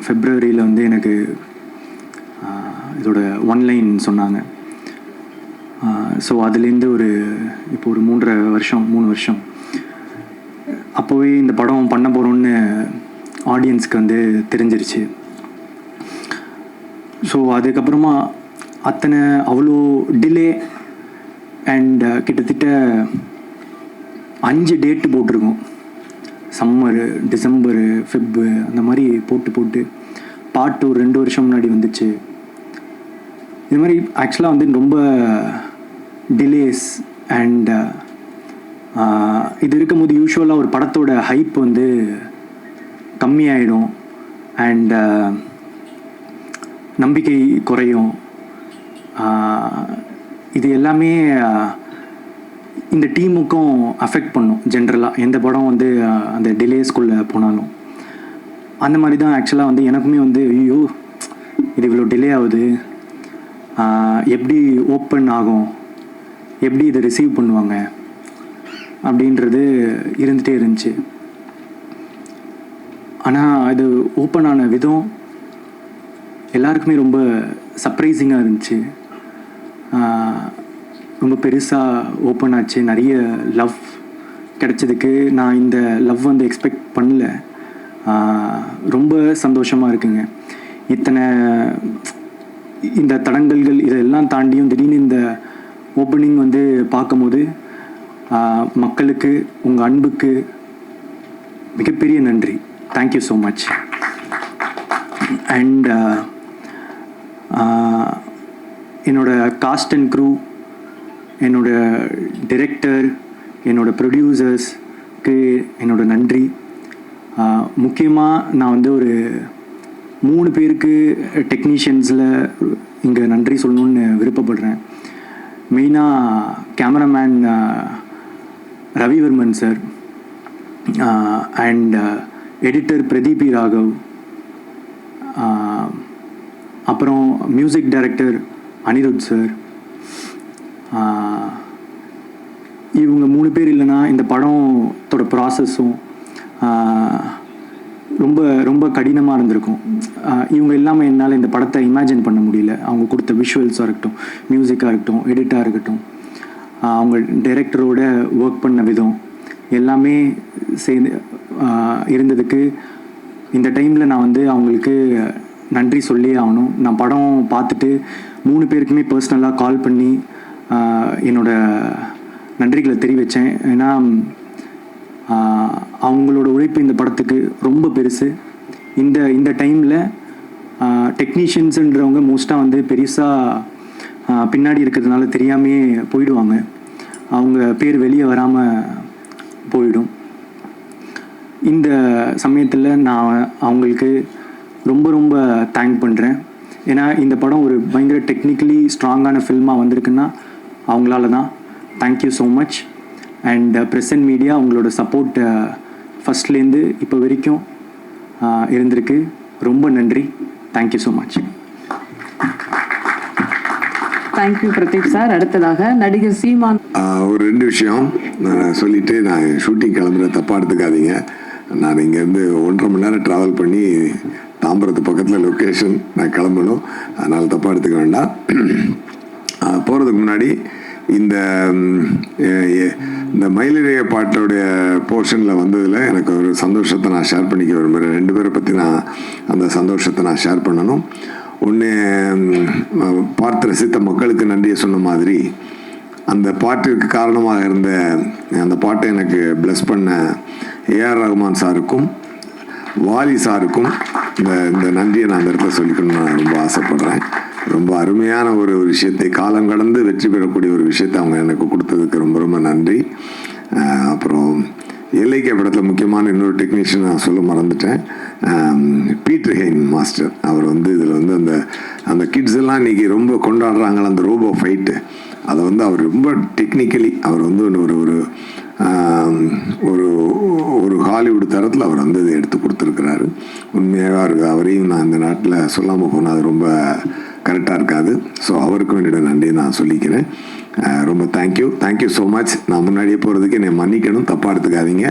ஃபெப்ரவரியில் வந்து எனக்கு இதோட ஒன்லைன் சொன்னாங்க. ஸோ அதுலேருந்து இப்போ ஒரு 3 வருஷம் அப்போவே இந்த படம் பண்ண போகிறோன்னு ஆடியன்ஸ்க்கு வந்து தெரிஞ்சிருச்சு. ஸோ அதுக்கப்புறமா அவ்வளோ டிலே அண்ட் கிட்டத்தட்ட 5 டேட்டு போட்டிருக்கோம். சம்மரு, டிசம்பரு, ஃபெப்பு அந்த மாதிரி போட்டு பார்ட் 2 வருஷம் முன்னாடி வந்துச்சு. இது மாதிரி ஆக்சுவலாக வந்து ரொம்ப டிலேஸ் அண்ட் இது இருக்கும்போது யூஸ்வலாக ஒரு படத்தோட ஹைப் வந்து கம்மியாயிடும் அண்ட் நம்பிக்கை குறையும். இது எல்லாமே இந்த டீமுக்கும் அஃபெக்ட் பண்ணும் ஜென்ரலாக, எந்த படம் வந்து அந்த டிலேஸ்குள்ளே போனாலும். அந்த மாதிரி தான் ஆக்சுவலாக வந்து எனக்குமே வந்து ஐயோ இது இவ்வளோ டிலே ஆகுது, எப்படி ஓப்பன் ஆகும், எப்படி இதை ரிசீவ் பண்ணுவாங்க அப்படின்றது இருந்துகிட்டே இருந்துச்சு. ஆனால் இது ஓப்பன் ஆன விதம் எல்லாருக்குமே ரொம்ப சர்ப்ரைசிங்காக இருந்துச்சு. ரொம்ப பெருசாக ஓப்பன் ஆச்சு, நிறைய லவ் கிடைச்சதுக்கு நான் இந்த லவ் வந்து எக்ஸ்பெக்ட் பண்ணல. ரொம்ப சந்தோஷமாக இருக்குங்க. இந்த தடங்கல்கள் இதெல்லாம் தாண்டியும் திடீர்னு இந்த ஓப்பனிங் வந்து பார்க்கும்போது மக்களுக்கு உங்கள் அன்புக்கு மிகப்பெரிய நன்றி. Thank you so much. அண்ட் என்னோட காஸ்ட் அண்ட் க்ரூ, என்னோட டிரெக்டர், என்னோட ப்ரொடியூசர்ஸ்க்கு என்னோட நன்றி. முக்கியமாக நான் வந்து ஒரு 3 பேருக்கு டெக்னீஷியன்ஸில் இங்கே நன்றி சொல்லணுன்னு விருப்பப்படுறேன். மெயினாக cameraman Ravivarman sir and editor Pradeep Ragav, அப்புறம் மியூசிக் டைரக்டர் அனிருத் சார். இவங்க 3 பேர் இல்லைன்னா இந்த படத்தோட ப்ராசஸும் ரொம்ப ரொம்ப கடினமாக இருந்திருக்கும். இவங்க எல்லாமே என்னால் இந்த படத்தை இமேஜின் பண்ண முடியல. அவங்க கொடுத்த விஷுவல்ஸாக இருக்கட்டும், மியூசிக்காக இருக்கட்டும், எடிட்டாக இருக்கட்டும், அவங்க டைரக்டரோட ஒர்க் பண்ண விதம் எல்லாமே சேர்ந்து இருந்ததுக்கு இந்த டைமில் நான் வந்து அவங்களுக்கு நன்றி சொல்லி ஆகணும். நான் படம் பார்த்துட்டு 3 பேருக்குமே பர்சனலாக கால் பண்ணி என்னோட நன்றிகளை தெரிவித்தேன். ஏன்னா அவங்களோட உழைப்பு இந்த படத்துக்கு ரொம்ப பெருசு. இந்த டைமில் டெக்னீஷியன்ஸுன்றவங்க மோஸ்ட்டாக வந்து பெருசாக பின்னாடி இருக்கிறதுனால தெரியாமையே போயிடுவாங்க, அவங்க பேர் வெளியே வராமல் போயிடும். இந்த சமயத்தில் நான் அவங்களுக்கு ரொம்ப ரொம்ப தேங்க் பண்ணுறேன். ஏன்னா இந்த படம் ஒரு பயங்கர டெக்னிக்கலி ஸ்ட்ராங்கான ஃபில்மாக வந்திருக்குன்னா அவங்களால தான். Thank you so much. And present media உங்களோட சப்போர்ட் ஃபஸ்ட்லேருந்து இப்போ வரைக்கும் இருந்திருக்கு. ரொம்ப நன்றி. Thank you so much. Thank you Pradeep sir. அடுத்ததாக நடிகர் சீமான். ஒரு 2 விஷயம் நான் சொல்லிவிட்டு நான் ஷூட்டிங் கிளம்புற தப்பாக எடுத்துக்காதீங்க. நான் இங்கேருந்து 1.5 மணி நேரம் ட்ராவல் பண்ணி தாம்பரத்து பக்கத்தில் லொக்கேஷன் நான் கிளம்பணும், அதனால் தப்பாக எடுத்துக்க வேண்டாம். போகிறதுக்கு முன்னாடி இந்த மயிலிழைய பாட்டோடைய போர்ஷனில் வந்ததில் எனக்கு ஒரு சந்தோஷத்தை நான் ஷேர் பண்ணிக்க விரும்புகிறேன். 2 பேரை பற்றி நான் அந்த சந்தோஷத்தை நான் ஷேர் பண்ணணும். ஒன்று, பார்த்து ரசித்த மக்களுக்கு நன்றியை சொன்ன மாதிரி அந்த பாட்டிற்கு காரணமாக இருந்த அந்த பாட்டை எனக்கு பிளஸ் பண்ண ஏஆர் ரஹ்மான் சாருக்கும் வாலி சாருக்கும் இந்த நன்றியை நான் அந்த இடத்துல சொல்லிக்கணும்னு நான் ரொம்ப ஆசைப்படுறேன். ரொம்ப அருமையான ஒரு விஷயத்தை, காலம் கடந்து வெற்றி பெறக்கூடிய ஒரு விஷயத்தை அவங்க எனக்கு கொடுத்ததுக்கு ரொம்ப ரொம்ப நன்றி. அப்புறம் எல்லைக்கே படத்தில் முக்கியமான இன்னொரு டெக்னீஷியன் நான் சொல்ல மறந்துட்டேன், பீட்டர் ஹெயின் மாஸ்டர். அவர் வந்து இதில் வந்து அந்த கிட்ஸ் எல்லாம் இன்றைக்கி ரொம்ப கொண்டாடுறாங்களே அந்த ரோபோ ஃபைட்டு, அதை வந்து அவர் ரொம்ப டெக்னிக்கலி அவர் வந்து ஒரு ஹாலிவுட் தரத்தில் அவர் வந்து இதை எடுத்து கொடுத்துருக்கிறாரு. உண்மையாக இருக்குது. அவரையும் நான் இந்த நாட்டில் சொல்லாமல் போனால் அது ரொம்ப கரெக்டாக இருக்காது. ஸோ அவருக்கும் என்னோட நன்றியை நான் சொல்லிக்கிறேன். ரொம்ப தேங்க்யூ ஸோ மச். நான் முன்னாடியே போகிறதுக்கு என்னை மன்னிக்கணும், தப்பாக எடுத்துக்காதீங்க.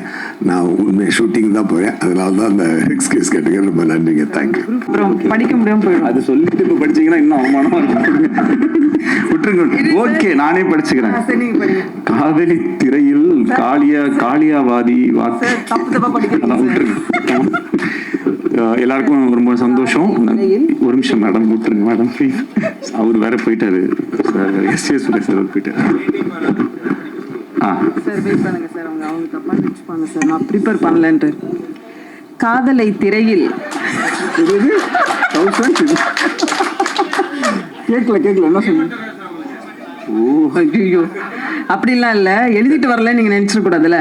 நான் உண்மையை ஷூட்டிங் தான் போகிறேன், அதனால தான் அந்த எக்ஸ்கியூஸ் கேட்டுக்க ரொம்ப நன்றிங்க. தேங்க்யூ. அப்புறம் படிக்க முடியாமல் போயிடும். அது சொல்லிட்டு இப்போ படிச்சீங்கன்னா இன்னும் அவமானமாக இருக்கும். விட்டுருங்க. ஓகே, நானே படிச்சுக்கிறேன். காதலி திரையில் காளியாவாதி வாக்கு. விட்டுருங்க. எல்லாருக்கும் ரொம்ப சந்தோஷம். ஒரு நிமிஷம் மேடம், விட்டுருங்க மேடம் ப்ளீஸ். அவர் வேற போயிட்டாரு, சுரேஷ் சார் போயிட்டாரு. சார் வெயிட் பண்ணுங்க சார், அவங்க தப்பாக நினச்சிப்பாங்க சார், நான் ப்ரிப்பேர் பண்ணலன்ட்டு. காதலை திரையில் கேட்கல என்ன சொன்னீங்க? ஓ ஐயோ, அப்படிலாம் இல்ல, எழுதிட்டு வரல நீங்க நினைச்சிட கூடாதுல.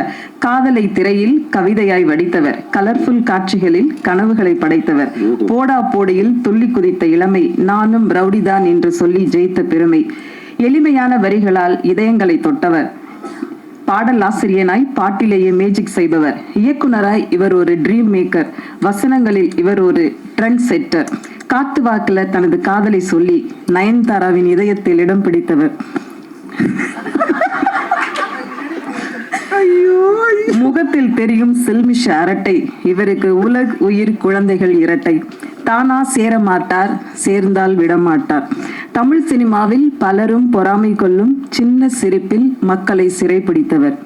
காதலை திரையில் கவிதையாய் வடித்தவர், கலர்ஃபுல் காட்சிகளில் கனவுகளை படைத்தவர், போடா போடியில் துள்ளி குதித்த இளமை, நானும் ரவுடிதான் என்று சொல்லி ஜெயித்த பெருமை, எளிமையான வரிகளால் இதயங்களை தொட்டவர், பாடல் ஆசிரியனாய் பாட்டிலேயே மேஜிக் செய்பவர், இயக்குனராய் இவர் ஒரு ட்ரீம் மேக்கர், வசனங்களில் இவர் ஒரு ட்ரெண்ட் செட்டர், காத்து வாக்குல தனது காதலை சொல்லி நயன்தாராவின் இதயத்தில் இடம் பிடித்தவர், முகத்தில் தெரியும் சில்மிஷ அரட்டை, இவருக்கு உலக உயிர் குழந்தைகள் இரட்டை, தானா சேர மாட்டார் சேர்ந்தால் விடமாட்டார், தமிழ் சினிமாவில் பலரும் பொறாமை கொள்ளும் சின்ன சிரிப்பில் மக்களை சிறைப்பிடித்தவர்,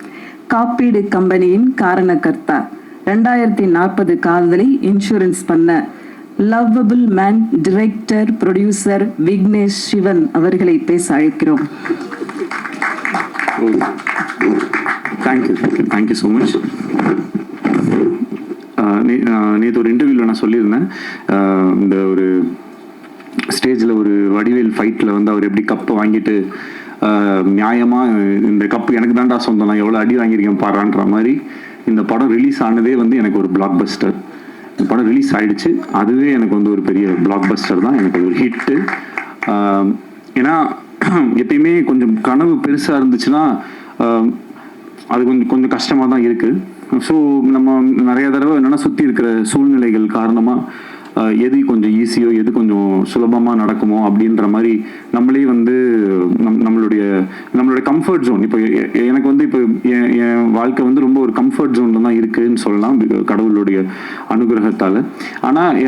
காப்பீடு கம்பெனியின் காரணக்கர்த்தா, 2040 காதலை இன்சூரன்ஸ் பண்ண lovable man, director producer Vignesh Sivan அவர்களை பேச அழைக்கிறோம். Thank you so much. நேற்று ஒரு இன்டர்வியூவில் நான் சொல்லியிருந்தேன், இந்த ஒரு ஸ்டேஜில் ஒரு வடிவேல் ஃபைட்டில் வந்து அவர் எப்படி கப்பை வாங்கிட்டு நியாயமாக இந்த கப்பு எனக்கு தான்டா சொந்தம், நான் எவ்வளோ அடி வாங்கியிருக்கேன் பாடுறான்ற மாதிரி இந்த படம் ரிலீஸ் ஆனதே வந்து எனக்கு ஒரு பிளாக் பஸ்டர். இந்த படம் ரிலீஸ் ஆகிடுச்சு, அதுவே எனக்கு வந்து ஒரு பெரிய பிளாக் பஸ்டர் தான், எனக்கு ஒரு ஹிட்டு. ஏன்னா எப்பயுமே கொஞ்சம் கனவு பெருசாக இருந்துச்சுன்னா அது கொஞ்சம் கஷ்டமாக தான் இருக்குது. ஸோ நம்ம நிறைய தடவை என்னென்னா சுற்றி இருக்கிற சூழ்நிலைகள் காரணமாக எது கொஞ்சம் ஈஸியோ எது கொஞ்சம் சுலபமாக நடக்குமோ அப்படின்ற மாதிரி நம்மளே வந்து நம்மளுடைய கம்ஃபர்ட் ஜோன், இப்போ எனக்கு வந்து இப்போ என் வாழ்க்கை வந்து ரொம்ப ஒரு கம்ஃபர்ட் ஜோனில் தான் இருக்குதுன்னு சொல்லலாம் கடவுளுடைய அனுகிரகத்தால். ஆனால்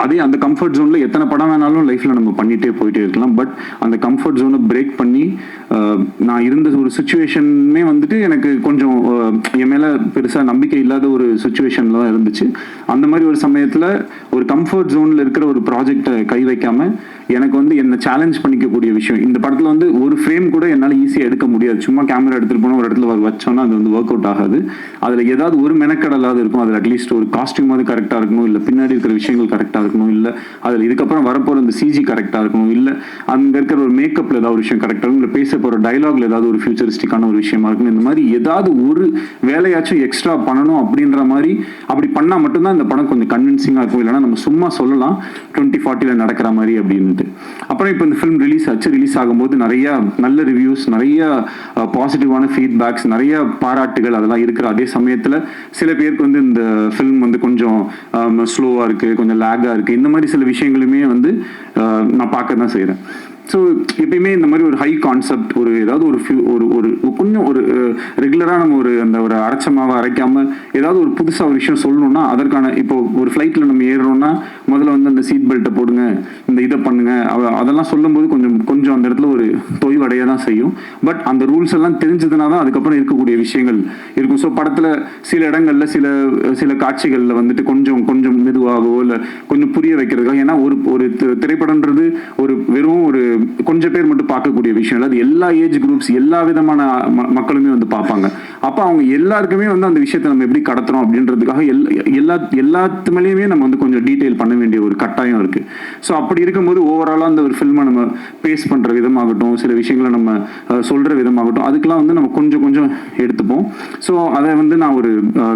அதே அந்த கம்ஃபர்ட் ஜோனில் எத்தனை படம் வேணாலும் லைஃப்பில் நம்ம பண்ணிகிட்டே போயிட்டே இருக்கலாம். பட் அந்த கம்ஃபர்ட் ஜோனை பிரேக் பண்ணி நான் இருந்த ஒரு சுச்சுவேஷனுமே வந்துட்டு எனக்கு கொஞ்சம் என் மேலே பெருசாக நம்பிக்கை இல்லாத ஒரு சுச்சுவேஷனில் தான் இருந்துச்சு. அந்த மாதிரி ஒரு சமயத்தில் ஒரு கம்ஃபர்ட் ஜோனில் இருக்கிற ஒரு ப்ராஜெக்டை கை வைக்காமல் எனக்கு வந்து என்னை சேலஞ்ச் பண்ணிக்கக்கூடிய விஷயம், இந்த படத்தில் வந்து ஒரு ஃப்ரேம் கூட என்னால் ஈஸியாக எடுக்க முடியாது. சும்மா கேமரா எடுத்துகிட்டு போனால் ஒரு இடத்துல வச்சோன்னா அது வந்து ஒர்க் அவுட் ஆகாது. அதில் ஏதாவது ஒரு மெனக்கடலாவது இருக்கும், அதில் அட்லீஸ்ட் ஒரு காஸ்டியூமாவது கரெக்டாக இருக்கணும், இல்லை பின்னாடி இருக்கிற விஷயங்கள் கரெக்டாக இருக்கணும், இல்லை அதில் இதுக்கப்புறம் வரப்போகிற அந்த சிஜி கரெக்டாக இருக்கணும், இல்லை அங்கே இருக்கிற ஒரு மேக்கப்பில் ஏதாவது ஒரு விஷயம் கரெக்டாக இருக்கும், இல்லை பேச போகிற டைலாக்ல ஏதாவது ஒரு ஃபியூச்சரிஸ்டிக்கான ஒரு விஷயமா இருக்கணும். இந்த மாதிரி ஏதாவது ஒரு வேலையாச்சும் எக்ஸ்ட்ரா பண்ணணும் அப்படின்ற மாதிரி அப்படி பண்ணால் மட்டும்தான் இந்த படம் கொஞ்சம் கன்வின்சிங்காக இருக்கும். இல்லைனா நம்ம சும்மா சொல்லலாம் 2040 நடக்கிற மாதிரி அப்படின்ட்டு. அப்புறம் இப்போ இந்த ஃபிலிம் ரிலீஸ் ஆச்சு. ரிலீஸ் ஆகும்போது நிறைய நல்ல ரிவ்யூஸ், நிறைய பாசிட்டிவான ஃபீட்பேக்ஸ், நிறைய பாராட்டுகள் அதெல்லாம் இருக்கிற அதே சமயத்தில் சில பேருக்கு வந்து இந்த ஃபிலிம் வந்து கொஞ்சம் ஸ்லோவாக இருக்குது, கொஞ்சம் லேக்காக இருக்குது, இந்த மாதிரி சில விஷயங்களுமே வந்து நான் பார்க்க தான் செய்கிறேன். ஸோ எப்பயுமே இந்த மாதிரி ஒரு ஹை கான்செப்ட், ஒரு ஏதாவது ஒரு கொஞ்சம் ஒரு ரெகுலராக நம்ம ஒரு அரைச்சமாவை அரைக்காமல் ஏதாவது ஒரு புதுசாக ஒரு விஷயம் சொல்லணும்னா அதற்கான இப்போ ஒரு ஃப்ளைட்டில் நம்ம ஏறுறோம்னா முதல்ல வந்து அந்த சீட் பெல்ட்டை போடுங்க, இந்த இதை பண்ணுங்க, அதெல்லாம் சொல்லும்போது கொஞ்சம் அந்த இடத்துல ஒரு தொய்வடைய தான் செய்யும். பட் அந்த ரூல்ஸ் எல்லாம் தெரிஞ்சதுனா தான் அதுக்கப்புறம் இருக்கக்கூடிய விஷயங்கள் இருக்கும். ஸோ படத்தில் சில இடங்களில் சில காட்சிகளில் வந்துட்டு கொஞ்சம் மெதுவாகவோ இல்லை கொஞ்சம் புரிய வைக்கிறதுக்காக, ஏன்னா ஒரு திரைப்படம்ன்றது ஒரு வெறும் ஒரு கொஞ்சம் பேர் மட்டும் பார்க்கக்கூடிய விஷயம் இல்லை, அது எல்லா ஏஜ் குரூப்ஸ் எல்லா விதமான மக்களுமே வந்து பார்ப்பாங்க. அப்போ அவங்க எல்லாருக்குமே வந்து அந்த விஷயத்தை நம்ம எப்படி கடத்துறோம் அப்படின்றதுக்காக எல்லாத்து மேலேயுமே நம்ம வந்து கொஞ்சம் டீட்டெயில் பண்ண வேண்டிய ஒரு கட்டாயம் இருக்கு. ஸோ அப்படி இருக்கும்போது ஓவராலாக அந்த ஒரு ஃபில்மை நம்ம பேஸ் பண்ணுற விதமாகட்டும், சில விஷயங்களை நம்ம சொல்கிற விதமாகட்டும், அதுக்கெல்லாம் வந்து நம்ம கொஞ்சம் எடுத்துப்போம். ஸோ அதை வந்து நான் ஒரு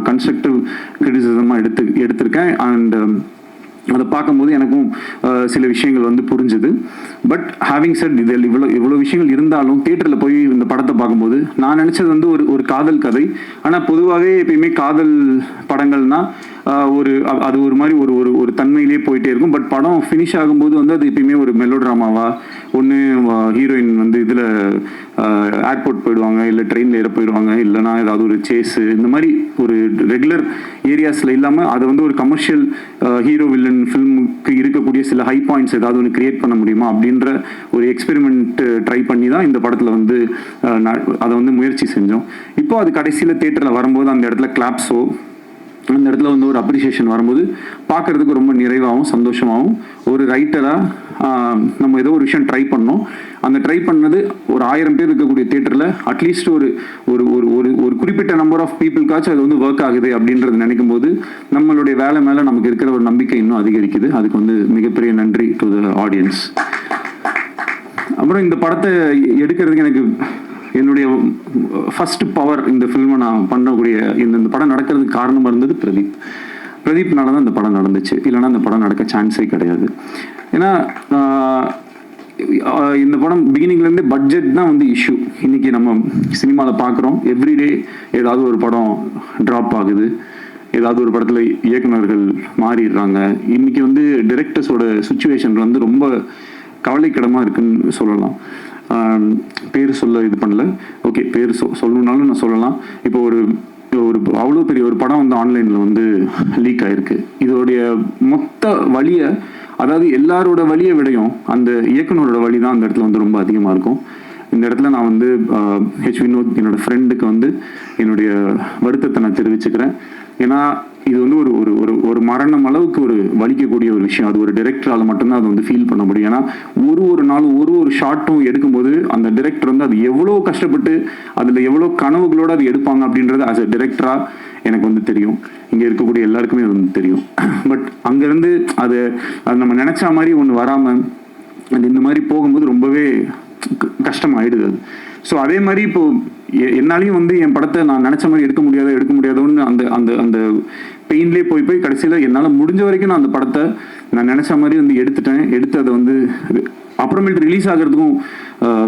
கன்ஸ்ட்ரக்டிவ் கிரிட்டிசிசமாக எடுத்திருக்கேன். அண்ட் அதை பார்க்கும்போது எனக்கும் சில விஷயங்கள் வந்து புரிஞ்சுது. பட் ஹேவிங் செட் இதில் இவ்வளோ விஷயங்கள் இருந்தாலும் தியேட்டரில் போய் இந்த படத்தை பார்க்கும்போது நான் நினச்சது வந்து ஒரு காதல் கதை. ஆனால் பொதுவாகவே எப்பயுமே காதல் படங்கள்னா அது ஒரு மாதிரி ஒரு தன்மையிலே போயிட்டே இருக்கும். பட் படம் ஃபினிஷ் ஆகும்போது வந்து அது எப்பயுமே ஒரு மெலோ ட்ராமாவா, ஒன்று ஹீரோயின் வந்து இதில் ஏர்போர்ட் போயிடுவாங்க, இல்லை ட்ரெயினில் ஏற போயிடுவாங்க, இல்லைனா ஏதாவது ஒரு சேஸு, இந்த மாதிரி ஒரு ரெகுலர் ஏரியாஸில் இல்லாமல் அதை வந்து ஒரு கமர்ஷியல் ஹீரோ வில்லன் ஃபில்முக்கு இருக்கக்கூடிய சில ஹை பாயிண்ட்ஸ் ஏதாவது ஒன்று கிரியேட் பண்ண முடியுமா அப்படின்ற ஒரு எக்ஸ்பெரிமெண்ட் ட்ரை பண்ணி தான் இந்த படத்தில் வந்து அதை வந்து முயற்சி செஞ்சோம். இப்போ அது கடைசியில் தியேட்டரில் வரும்போது அந்த இடத்துல கிளாப்ஸோ அந்த இடத்துல வந்து ஒரு அப்ரிசியேஷன் வரும்போது பார்க்கறதுக்கு ரொம்ப நிறைவாகவும் சந்தோஷமாகவும், ஒரு ரைட்டராக நம்ம ஏதோ ஒரு விஷயம் ட்ரை பண்ணோம், அந்த ட்ரை பண்ணது ஒரு 1000 பேர் இருக்கக்கூடிய தியேட்டரில் அட்லீஸ்ட் ஒரு ஒரு ஒரு ஒரு குறிப்பிட்ட நம்பர் ஆஃப் பீப்புளுக்காச்சும் அது வந்து ஒர்க் ஆகுது அப்படின்றது நினைக்கும் போது நம்மளுடைய வேலை மேலே நமக்கு இருக்கிற ஒரு நம்பிக்கை இன்னும் அதிகரிக்குது. அதுக்கு வந்து மிகப்பெரிய நன்றி டு த ஆடியன்ஸ். அப்புறம் இந்த படத்தை எடுக்கிறதுக்கு எனக்கு என்னுடைய ஃபர்ஸ்ட் பவர் இந்த ஃபில்மை நான் பண்ணக்கூடிய இந்த படம் நடக்கிறதுக்கு காரணமாக இருந்தது பிரதீப்னால தான் இந்த படம் நடந்துச்சு. இல்லைன்னா இந்த படம் நடக்க சான்ஸே கிடையாது. ஏன்னா இந்த படம் பிகினிங்லேருந்தே பட்ஜெட் தான் வந்து இஷ்யூ. இன்னைக்கு நம்ம சினிமாவில் பார்க்குறோம், எவ்ரிடே ஏதாவது ஒரு படம் ட்ராப் ஆகுது, ஏதாவது ஒரு படத்தில் இயக்குநர்கள் மாறிடுறாங்க. இன்னைக்கு வந்து டிரெக்டர்ஸோட சுச்சுவேஷன் வந்து ரொம்ப கவலைக்கிடமாக இருக்குன்னு சொல்லலாம். பேர் சொல்ல இது பண்ணல, ஓகே பேர் சொல்லணுன்னாலும் நான் சொல்லலாம். இப்போ ஒரு அவ்வளோ பெரிய ஒரு படம் வந்து ஆன்லைனில் வந்து லீக் ஆகிருக்கு. இதோடைய மொத்த வழியை, அதாவது எல்லாரோட வழியை விடையும் அந்த இயக்குனரோட வழி தான் அந்த இடத்துல வந்து ரொம்ப அதிகமாக இருக்கும். இந்த இடத்துல நான் வந்து வினோத் என்னோட ஃப்ரெண்டுக்கு வந்து என்னுடைய வருத்தத்தை நான் தெரிவிச்சுக்கிறேன். ஏன்னா இது வந்து ஒரு ஒரு ஒரு மரணம் அளவுக்கு ஒரு வலிக்கக்கூடிய ஒரு விஷயம். அது ஒரு டைரக்டரால் மட்டும்தான் அதை வந்து ஃபீல் பண்ண முடியும். ஏன்னா ஒரு நாளும் ஒரு ஷார்ட்டும் எடுக்கும்போது அந்த டைரக்டர் வந்து அது எவ்வளோ கஷ்டப்பட்டு அதில் எவ்வளோ கனவுகளோடு அது எடுப்பாங்க அப்படின்றது ஆஸ் அ டைரக்டராக எனக்கு வந்து தெரியும். இங்கே இருக்கக்கூடிய எல்லாருக்குமே அது வந்து தெரியும். பட் அங்கேருந்து அது நம்ம நினச்ச மாதிரி ஒன்று வராமல் அது இந்த மாதிரி போகும்போது ரொம்பவே கஷ்டமாயிடுது அது. ஸோ அதே மாதிரி இப்போ என்னாலையும் வந்து என் படத்தை நான் நினச்ச மாதிரி எடுக்க முடியாதோன்னு அந்த அந்த அந்த பெயின்லேயே போய் கடைசியில் என்னால் முடிஞ்ச வரைக்கும் நான் அந்த படத்தை நான் நினச்ச மாதிரி வந்து எடுத்து அதை வந்து அப்புறமேட்டு ரிலீஸ் ஆகிறதுக்கும்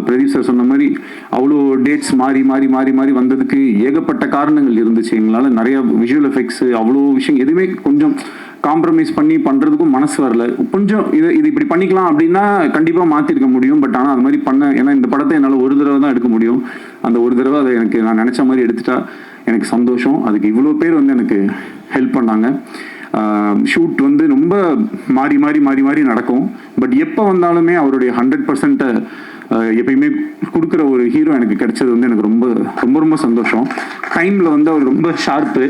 பிரதீப் சார் சொன்ன மாதிரி அவ்வளோ டேட்ஸ் மாறி வந்ததுக்கு ஏகப்பட்ட காரணங்கள் இருந்துச்சு. எங்களால் நிறைய விஷுவல் எஃபெக்ட்ஸு அவ்வளோ விஷயம் எதுவுமே கொஞ்சம் காம்ப்ரமைஸ் பண்ணி பண்ணுறதுக்கும் மனசு வரல. கொஞ்சம் இது இப்படி பண்ணிக்கலாம் அப்படின்னா கண்டிப்பாக மாற்றிருக்க முடியும். பட் ஆனால் அது மாதிரி ஏன்னா இந்த படத்தை என்னால் ஒரு தடவை தான் எடுக்க முடியும். அந்த ஒரு தடவை அதை எனக்கு நான் நினச்ச மாதிரி எடுத்துட்டா எனக்கு சந்தோஷம். அதுக்கு இவ்வளோ பேர் வந்து எனக்கு ஹெல்ப் பண்ணாங்க. ஷூட் வந்து ரொம்ப மாறி நடக்கும். பட் எப்போ வந்தாலுமே அவருடைய 100% எப்பயுமே கொடுக்குற ஒரு ஹீரோ எனக்கு கிடைச்சது வந்து எனக்கு ரொம்ப ரொம்ப ரொம்ப சந்தோஷம். டைமில் வந்து அவர் ரொம்ப ஷார்ப்பு.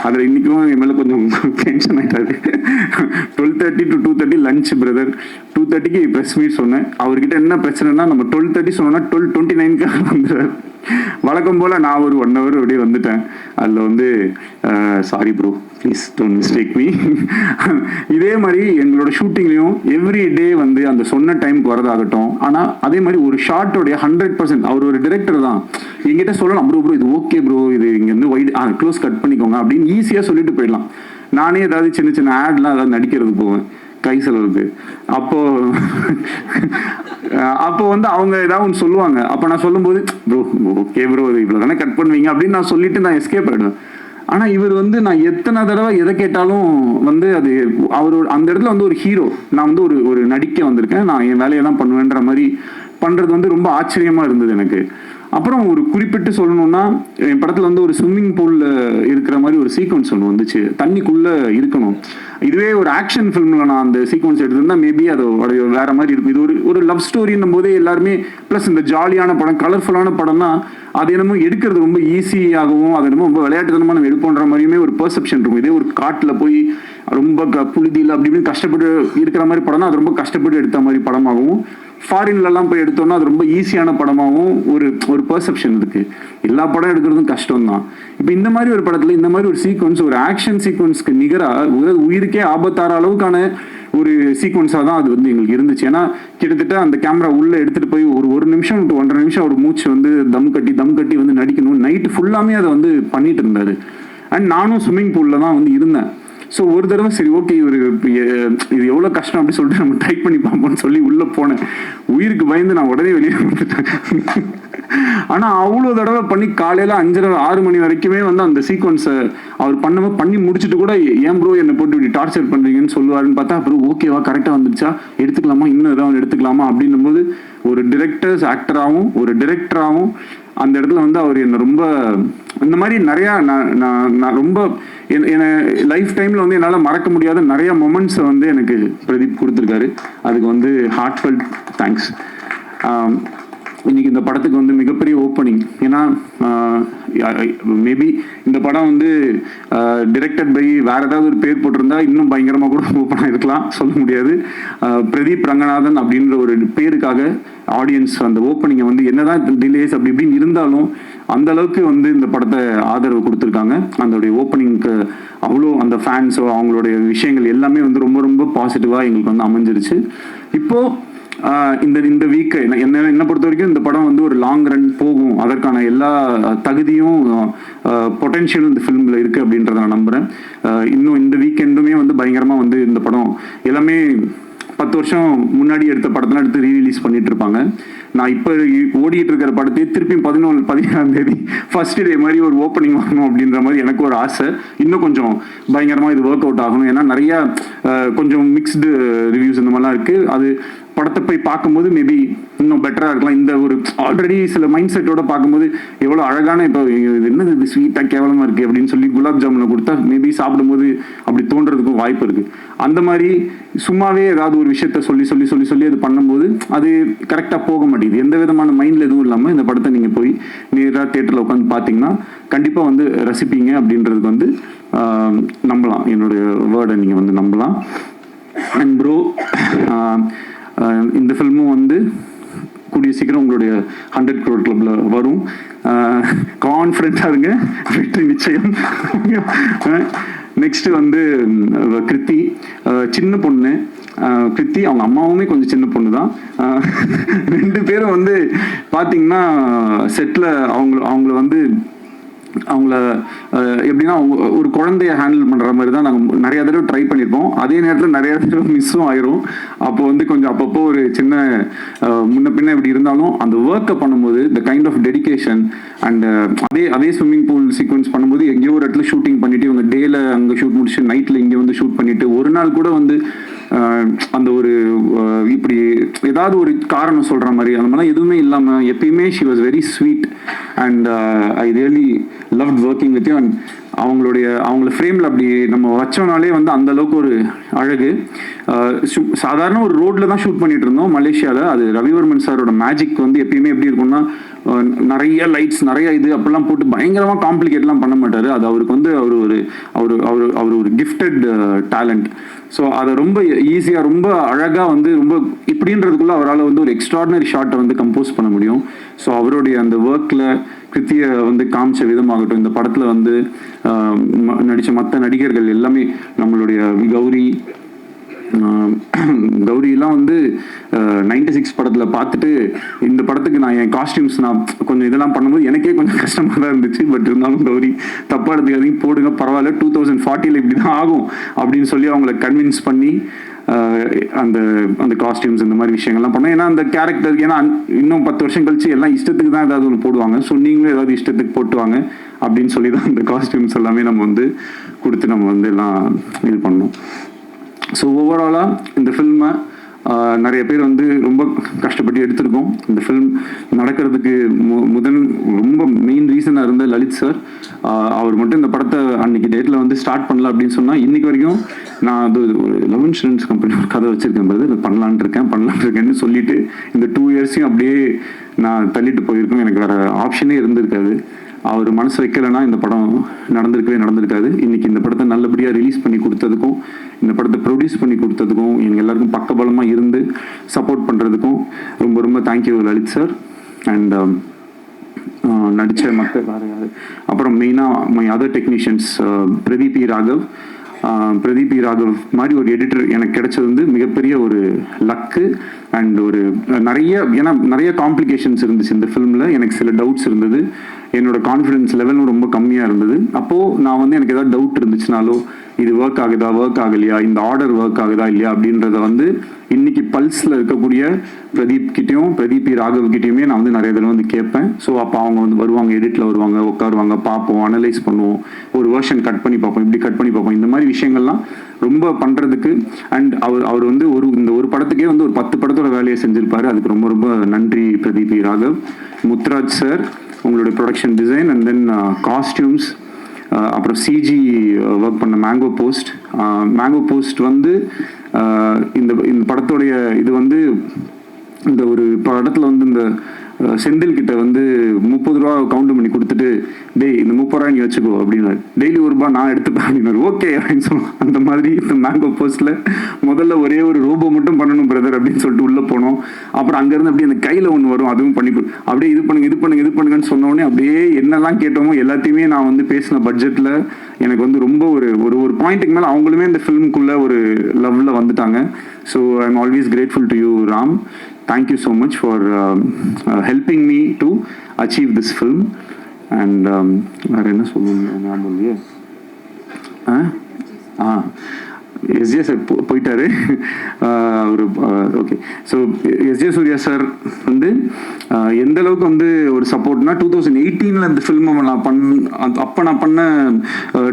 அதில் இன்றைக்கும் என் மேலே கொஞ்சம் டென்ஷன் ஆகிட்டாரு. 12:30 to 2:30 லஞ்ச் பிரதர், 2:30க்கு ப்ரெஸ் மீட் சொன்னேன். அவர்கிட்ட என்ன பிரச்சனைனா நம்ம 12:30 சொன்னோன்னா 12:29க்கு வந்துடுறாரு. வழக்கம் போல் நான் ஒரு 1 hour அப்படியே வந்துட்டேன். அதில் வந்து sorry bro, please don't mistake me. இதே மாதிரி எங்களோட ஷூட்டிங்லேயும் எவ்ரி டே வந்து அந்த சொன்ன டைமுக்கு வரதாகட்டும். ஆனால் அதே மாதிரி ஒரு ஷார்ட்டோடைய 100% அவர் ஒரு டிரெக்டர் தான். எங்கிட்ட சொல்லலாம், ப்ரோ இது ஓகே ப்ரோ, இது இங்கேருந்து வைட் க்ளோஸ் கட் பண்ணிக்கோங்க அப்படின்னு ஈஸியாக சொல்லிட்டு போயிடலாம். நானே ஏதாவது சின்ன ஆட்லாம் ஏதாவது நடிக்கிறதுக்கு போவேன் கை செலவுக்கு. அப்போ வந்து அவங்க ஏதாவது ஒன்று சொல்லுவாங்க. அப்போ நான் சொல்லும்போது ப்ரோ ஓகே ப்ரோ இவ்வளோ தானே கட் பண்ணுவீங்க அப்படின்னு நான் சொல்லிட்டு நான் எஸ்கேப் ஆகிடுவேன். ஆனால் இவர் வந்து நான் எத்தனை தடவை எதை கேட்டாலும் வந்து அது அவர் அந்த இடத்துல வந்து ஒரு ஹீரோ, நான் வந்து ஒரு நடிக்க வந்திருக்கேன், நான் என் வேலையை தான் பண்ணுவேன்ற மாதிரி பண்ணுறது வந்து ரொம்ப ஆச்சரியமாக இருந்தது எனக்கு. அப்புறம் ஒரு குறிப்பிட்டு சொல்லணும்னா என் படத்தில் வந்து ஒரு ஸ்விம்மிங் பூலில் இருக்கிற மாதிரி ஒரு சீக்வன்ஸ் ஒன்று வந்துச்சு. தண்ணிக்குள்ளே இருக்கணும். இதுவே ஒரு ஆக்ஷன் ஃபிலிமில் நான் அந்த சீக்வன்ஸ் எடுத்திருந்தா மேபி அது வேற மாதிரி இருக்கும். இது ஒரு லவ் ஸ்டோரின்னும் போதே எல்லாருமே ப்ளஸ் இந்த ஜாலியான படம் கலர்ஃபுல்லான படம்னா அது என்னமோ எடுக்கிறது ரொம்ப ஈஸியாகவும் அது என்னமோ ரொம்ப விளையாட்டுத்தனமாக நம்ம எடுப்போன்ற மாதிரியுமே ஒரு பெர்செப்ஷன் இருக்கும். இதே ஒரு காட்டில் போய் ரொம்ப புழுதியில் அப்படி இப்படின்னு கஷ்டப்பட்டு இருக்கிற மாதிரி படம்னா அது ரொம்ப கஷ்டப்பட்டு எடுத்த மாதிரி படமாகவும், ஃபாரின்லலாம் போய் எடுத்தோம்னா அது ரொம்ப ஈஸியான படமாகவும் ஒரு பெர்செப்ஷன் இருக்கு. எல்லா படம் எடுக்கிறதும் கஷ்டம் தான். இப்போ இந்த மாதிரி ஒரு படத்தில் இந்த மாதிரி ஒரு சீக்வன்ஸ், ஒரு ஆக்ஷன் சீக்வன்ஸ்க்கு நிகராக உயிருக்கே ஆபத்தார அளவுக்கான ஒரு சீக்வன்ஸாக தான் அது வந்து எங்களுக்கு இருந்துச்சு. ஏன்னா கிட்டத்தட்ட அந்த கேமரா உள்ளே எடுத்துகிட்டு போய் ஒரு நிமிஷம் டு 1.5 நிமிஷம் ஒரு மூச்சு வந்து தம் கட்டி வந்து நடிக்கணும். நைட்டு ஃபுல்லாமே அதை வந்து பண்ணிட்டு இருந்தாரு. அண்ட் நானும் ஸ்விம்மிங் பூலில் தான் வந்து இருந்தேன். ஸோ ஒரு தடவை சரி ஓகே இது எவ்வளோ கஷ்டம் அப்படின்னு சொல்லிட்டு நம்ம ட்ரை பண்ணி பார்ப்போம்னு சொல்லி உள்ளே போனேன். உயிருக்கு பயந்து நான் உடனே வெளியே வந்துட்டேன். ஆனால் அவ்வளோ தடவை பண்ணி காலையில் 5:30-6 மணி வரைக்குமே வந்து அந்த சீக்வன்ஸை அவர் பண்ணி முடிச்சுட்டு கூட ஏன் ப்ரோ என்னை போட்டு இப்படி டார்ச்சர் பண்ணுறீங்கன்னு சொல்லுவாருன்னு பார்த்தா அப்புறம் ஓகேவா கரெக்டாக வந்துருச்சா எடுத்துக்கலாமா இன்னும் ஏதாவது எடுத்துக்கலாமா அப்படின்னும் போது ஒரு டிரெக்டராகவும் அந்த இடத்துல வந்து அவர் என்னை ரொம்ப இந்த மாதிரி நிறையா நான் ரொம்ப என்னை லைஃப் டைமில் வந்து என்னால் மறக்க முடியாத நிறைய மொமெண்ட்ஸை வந்து எனக்கு பிரதீப் கொடுத்துருக்காரு. அதுக்கு வந்து ஹார்ட்ஃபெல்ட் தேங்க்ஸ். இன்னைக்கு இந்த படத்துக்கு வந்து மிகப்பெரிய ஓப்பனிங். ஏன்னா மேபி இந்த படம் வந்து டிரெக்டட் பை வேற ஏதாவது ஒரு பேர் போட்டிருந்தா இன்னும் பயங்கரமாக கூட ஓப்பனாக இருக்கலாம், சொல்ல முடியாது. பிரதீப் ரங்கநாதன் அப்படின்ற ஒரு பேருக்காக ஆடியன்ஸ் அந்த ஓப்பனிங்கை வந்து என்னதான் டிலேஸ் அப்படி இப்படின்னு இருந்தாலும் அந்த அளவுக்கு வந்து இந்த படத்தை ஆதரவு கொடுத்துருக்காங்க. அதோடைய ஓப்பனிங்க்கு அவ்வளோ அந்த ஃபேன்ஸோ அவங்களுடைய விஷயங்கள் எல்லாமே வந்து ரொம்ப ரொம்ப பாசிட்டிவாக எங்களுக்கு வந்து அமைஞ்சிருச்சு. இப்போது இந்த வீக்கை என்ன பொறுத்த வரைக்கும் இந்த படம் வந்து ஒரு லாங் ரன் போகும், அதற்கான எல்லா தகுதியும் பொட்டென்ஷியலும் இந்த ஃபிலிமில் இருக்குது அப்படின்றத நான் நம்புகிறேன். இன்னும் இந்த வீக்கெண்டுமே வந்து பயங்கரமாக வந்து இந்த படம் எல்லாமே 10 வருஷம் முன்னாடி எடுத்த படத்தெல்லாம் எடுத்து ரீரிலீஸ் பண்ணிட்டு இருப்பாங்க. நான் இப்போ ஓடிட்டு இருக்கிற படத்தையே திருப்பி 17ஆம் தேதி ஃபர்ஸ்ட் டே மாதிரி ஒரு ஓப்பனிங் வாங்கணும் அப்படின்ற மாதிரி எனக்கு ஒரு ஆசை. இன்னும் கொஞ்சம் பயங்கரமாக இது ஒர்க் அவுட் ஆகணும். ஏன்னா நிறையா கொஞ்சம் மிக்ஸ்டு ரிவ்யூஸ் இந்த மாதிரிலாம் இருக்குது. அது படத்தை போய் பார்க்கும்போது மேபி இன்னும் பெட்டராக இருக்கலாம். இந்த ஒரு ஆல்ரெடி சில மைண்ட் செட்டோட பார்க்கும்போது எவ்வளோ அழகான இப்போ என்னது இது ஸ்வீட்டாக கேவலமாக இருக்குது அப்படின்னு சொல்லி குலாப் ஜாமுனை கொடுத்தா மேபி சாப்பிடும்போது அப்படி தோன்றதுக்கும் வாய்ப்பு இருக்குது. அந்த மாதிரி சும்மாவே ஏதாவது ஒரு விஷயத்த சொல்லி சொல்லி சொல்லி சொல்லி அது பண்ணும்போது அது கரெக்டாக போக மாட்டேங்குது. எந்த விதமான மைண்டில் எதுவும் இல்லாமல் இந்த படத்தை நீங்கள் போய் நேராக தேட்டரில் உட்காந்து பார்த்தீங்கன்னா கண்டிப்பாக வந்து ரசிப்பீங்க அப்படின்றதுக்கு வந்து நம்பலாம். என்னுடைய வேர்டை நீங்கள் வந்து நம்பலாம். அண்ட் ப்ரோ இந்த ஃபில்மும் வந்து கூடிய சீக்கிரம் உங்களுடைய 100 crore கிளப்ல வரும். கான்ஃபிடென்ட்டாக இருங்க, வெற்றி நிச்சயம். நெக்ஸ்ட் வந்து கிருத்தி, சின்ன பொண்ணு. கிருத்தி அவங்க அம்மாவுமே கொஞ்சம் சின்ன பொண்ணு தான். 2 பேரும் வந்து பார்த்தீங்கன்னா செட்டில் அவங்கள வந்து அவங்கள எப்படின்னா ஒரு குழந்தைய ஹேண்டில் பண்ணுற மாதிரி தான் நாங்கள் நிறைய தடவை ட்ரை பண்ணியிருப்போம். அதே நேரத்தில் நிறைய தடவை மிஸ்ஸும் ஆயிரும். அப்போ வந்து கொஞ்சம் அப்பப்போ ஒரு சின்ன முன்ன பின்ன இப்படி இருந்தாலும் அந்த ஒர்க்கை பண்ணும்போது the kind of dedication and அதே ஸ்விம்மிங் பூல் சீக்வன்ஸ் பண்ணும்போது எங்கேயோ ஒரு இடத்துல ஷூட்டிங் பண்ணிட்டு இவங்க டேல அங்கே ஷூட் முடிச்சு நைட்டில் இங்கே வந்து ஷூட் பண்ணிட்டு ஒரு நாள் கூட வந்து அந்த ஒரு இப்படி ஏதாவது ஒரு காரணம் சொல்கிற மாதிரி அந்த மாதிரிலாம் எதுவுமே இல்லாமல் எப்பயுமே she was very sweet and I really loved working with you. And அவங்கள ஃப்ரேமில் அப்படி நம்ம வச்சோனாலே வந்து அந்த அளவுக்கு ஒரு அழகு. சாதாரண ஒரு ரோட்ல தான் ஷூட் பண்ணிட்டு இருந்தோம் மலேசியாவில். அது ரவிவர்மன் சாரோட மேஜிக் வந்து எப்பயுமே எப்படி இருக்கும்னா நிறைய லைட்ஸ் நிறைய இது அப்படிலாம் போட்டு பயங்கரமாக காம்ப்ளிகேட்லாம் பண்ண மாட்டார். அது அவருக்கு வந்து அவர் ஒரு கிஃப்டட் டேலண்ட். ஸோ அதை ரொம்ப ஈஸியாக ரொம்ப அழகாக வந்து ரொம்ப இப்படின்றதுக்குள்ள அவரால் வந்து ஒரு எக்ஸ்ட்ராடினரி ஷாட்டை வந்து கம்போஸ் பண்ண முடியும். ஸோ அவருடைய அந்த ஒர்க்கில் கிருத்தியை வந்து காமிச்ச விதமாகட்டும், இந்த படத்தில் வந்து நடித்த மற்ற நடிகர்கள் எல்லாமே நம்மளுடைய கௌரியெல்லாம் வந்து 96 படத்தில் பார்த்துட்டு இந்த படத்துக்கு நான் என் காஸ்டியூம்ஸ் நான் கொஞ்சம் இதெல்லாம் பண்ணும்போது எனக்கே கொஞ்சம் கஷ்டமாக தான் இருந்துச்சு. பட் இருந்தாலும் கௌரி தப்பாக எடுத்துக்காதீங்க, போடுங்க பரவாயில்ல, 2040 இப்படி தான் ஆகும் அப்படின்னு சொல்லி அவங்கள கன்வின்ஸ் பண்ணி அந்த காஸ்டியூம்ஸ் இந்த மாதிரி விஷயங்கள்லாம் பண்ணோம். ஏன்னா அந்த கேரக்டருக்கு ஏன்னா இன்னும் 10 வருஷம் கழிச்சு எல்லாம் இஷ்டத்துக்கு தான் ஏதாவது ஒன்று போடுவாங்க. ஸோ நீங்களும் ஏதாவது இஷ்டத்துக்கு போட்டுவாங்க அப்படின்னு சொல்லி தான் அந்த காஸ்டியூம்ஸ் எல்லாமே நம்ம வந்து கொடுத்து நம்ம வந்து எல்லாம் இது பண்ணோம். ஸோ ஓவராலாக இந்த ஃபில்மை நிறைய பேர் வந்து ரொம்ப கஷ்டப்பட்டு எடுத்திருக்கோம். இந்த ஃபில்ம் நடக்கிறதுக்கு ரொம்ப மெயின் ரீசனாக இருந்த லலித் சார். அவர் மட்டும் இந்த படத்தை அன்னைக்கு டேட்டில் வந்து ஸ்டார்ட் பண்ணல அப்படின்னு சொன்னால் இன்னைக்கு வரைக்கும் நான் அது ஒரு லவ் இன்சூரன்ஸ் கம்பெனி ஒரு கதை வச்சுருக்கேன் போது அது பண்ணலான் இருக்கேன்னு சொல்லிட்டு இந்த 2 இயர்ஸையும் அப்படியே நான் தள்ளிட்டு போயிருக்கேன். எனக்கு வேறு ஆப்ஷனே இருந்திருக்காது. அவர் மனசு வைக்கலைன்னா இந்த படம் நடந்திருக்காது. இன்னைக்கு இந்த படத்தை நல்லபடியாக ரிலீஸ் பண்ணி கொடுத்ததுக்கும் இந்த படத்தை ப்ரொடியூஸ் பண்ணி கொடுத்ததுக்கும் எங்கள் எல்லாருக்கும் பக்கபலமாக இருந்து சப்போர்ட் பண்ணுறதுக்கும் ரொம்ப ரொம்ப தேங்க்யூ லலித் சார். அண்ட் நடித்த மக்கள் அப்புறம் மெயினாக my other technicians Pradeep Raghav மாதிரி ஒரு எடிட்டர் எனக்கு கிடைச்சது வந்து மிகப்பெரிய ஒரு லக்கு. அண்ட் ஒரு நிறைய காம்ப்ளிகேஷன்ஸ் இருந்துச்சு இந்த ஃபிலிமில். எனக்கு சில டவுட்ஸ் இருந்தது, என்னோட கான்ஃபிடன்ஸ் லெவலும் ரொம்ப கம்மியாக இருந்தது. அப்போது நான் வந்து எனக்கு ஏதாவது டவுட் இருந்துச்சுனாலோ இது ஒர்க் ஆகலையா, இந்த ஆர்டர் ஒர்க் ஆகுதா இல்லையா அப்படின்றத வந்து இன்னைக்கு பல்ஸில் இருக்கக்கூடிய பிரதீப் ராகவ் கிட்டேயுமே நான் வந்து நிறைய தடவை வந்து கேட்பேன். ஸோ அப்போ அவங்க வந்து வருவாங்க, எடிட்டில் வருவாங்க, உட்காருவாங்க, பார்ப்போம், அனலைஸ் பண்ணுவோம், ஒரு வெர்ஷன் கட் பண்ணி பார்ப்போம், இப்படி கட் பண்ணி பார்ப்போம். இந்த மாதிரி விஷயங்கள்லாம் ரொம்ப பண்ணுறதுக்கு அண்ட் அவர் வந்து இந்த ஒரு படத்துக்கே வந்து ஒரு 10 படத்தோட வேலையை செஞ்சிருப்பாரு. அதுக்கு ரொம்ப ரொம்ப நன்றி பிரதீப் ராகவ். முத்துராஜ் சார், உங்களுடைய production design and then costumes, அப்புறம் சிஜி ஒர்க் பண்ண மேங்கோ போஸ்ட் வந்து இந்த படத்தோடைய இது வந்து இந்த ஒரு படத்தில் வந்து இந்த செந்தில் கிட்ட வந்து 30 ரூபா கவுண்ட் பண்ணி கொடுத்துட்டு, டேய் இந்த 30 ரூபா நீ வச்சுக்கோ அப்படின்னாரு. டெய்லி ₹1 நான் எடுத்துப்பேன் அப்படின்னாரு. ஓகே அப்படின்னு சொன்னோம். அந்த மாதிரி இந்த மேங்கோ போஸ்ட்ல முதல்ல ஒரே ஒரு ரோபோ மட்டும் பண்ணணும் பிரதர் அப்படின்னு சொல்லிட்டு உள்ள போனோம். அப்புறம் அங்கேருந்து அப்படியே அந்த கையில் ஒன்று வரும், அதுவும் பண்ணி அப்படியே இது பண்ணுங்கன்னு சொன்னோடனே அப்படியே என்னெல்லாம் கேட்டோமோ எல்லாத்தையுமே நான் வந்து பேசின பட்ஜெட்டில் எனக்கு வந்து ரொம்ப ஒரு பாயிண்ட்டுக்கு மேலே அவங்களுமே இந்த ஃபிலிமுக்குள்ளே ஒரு லவ்வில் வந்துட்டாங்க. So I am always grateful to you Ram. Thank you so much for helping me to achieve this film. And வேறு என்ன சொல்லணும் ஞாபகம் இல்லையே. எஸ்ஜே சார் போயிட்டாரு ஒரு okay. So SJ Surya sir வந்து எந்த அளவுக்கு வந்து ஒரு சப்போர்ட்னா 2018 இந்த ஃபில்மை நான் அப்போ நான்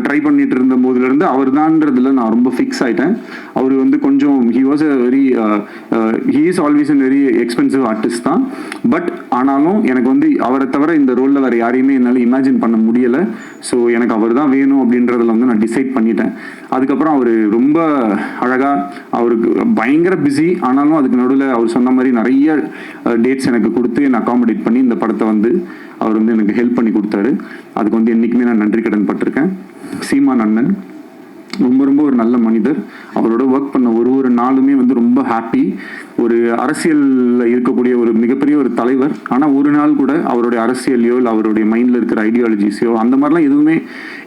ட்ரை பண்ணிட்டு இருந்த போதுலேருந்து அவர் தான்றதுல நான் ரொம்ப ஃபிக்ஸ் ஆகிட்டேன். அவர் வந்து கொஞ்சம் he is always an very expensive artist தான். பட் ஆனாலும் எனக்கு வந்து அவரை தவிர இந்த ரோலில் வேறு யாரையுமே என்னால் இமேஜின் பண்ண முடியலை. ஸோ எனக்கு அவர் தான் வேணும் அப்படின்றதுல வந்து நான் டிசைட் பண்ணிட்டேன். அதுக்கப்புறம் அவர் ரொம்ப அழகாக, அவருக்கு பயங்கர பிஸி, ஆனாலும் அதுக்கு நடுவில் அவர் சொன்ன மாதிரி நிறைய டேட்ஸ் எனக்கு கொடுத்து என்னை அகாமடேட் பண்ணி இந்த படத்தை வந்து அவர் வந்து எனக்கு ஹெல்ப் பண்ணி கொடுத்தாரு. அதுக்கு வந்து என்றைக்குமே நான் நன்றி கடன் பட்டிருக்கேன். சீமான் அண்ணன் ரொம்ப ஒரு நல்ல மனிதர். அவரோட ஒர்க் பண்ண ஒரு நாளுமே வந்து ரொம்ப ஹாப்பி. ஒரு அரசியலில் இருக்கக்கூடிய ஒரு மிகப்பெரிய ஒரு தலைவர், ஆனால் ஒரு நாள் கூட அவருடைய அரசியலையோ இல்லை அவருடைய மைண்டில் இருக்கிற ஐடியாலஜிஸையோ அந்த மாதிரிலாம் எதுவுமே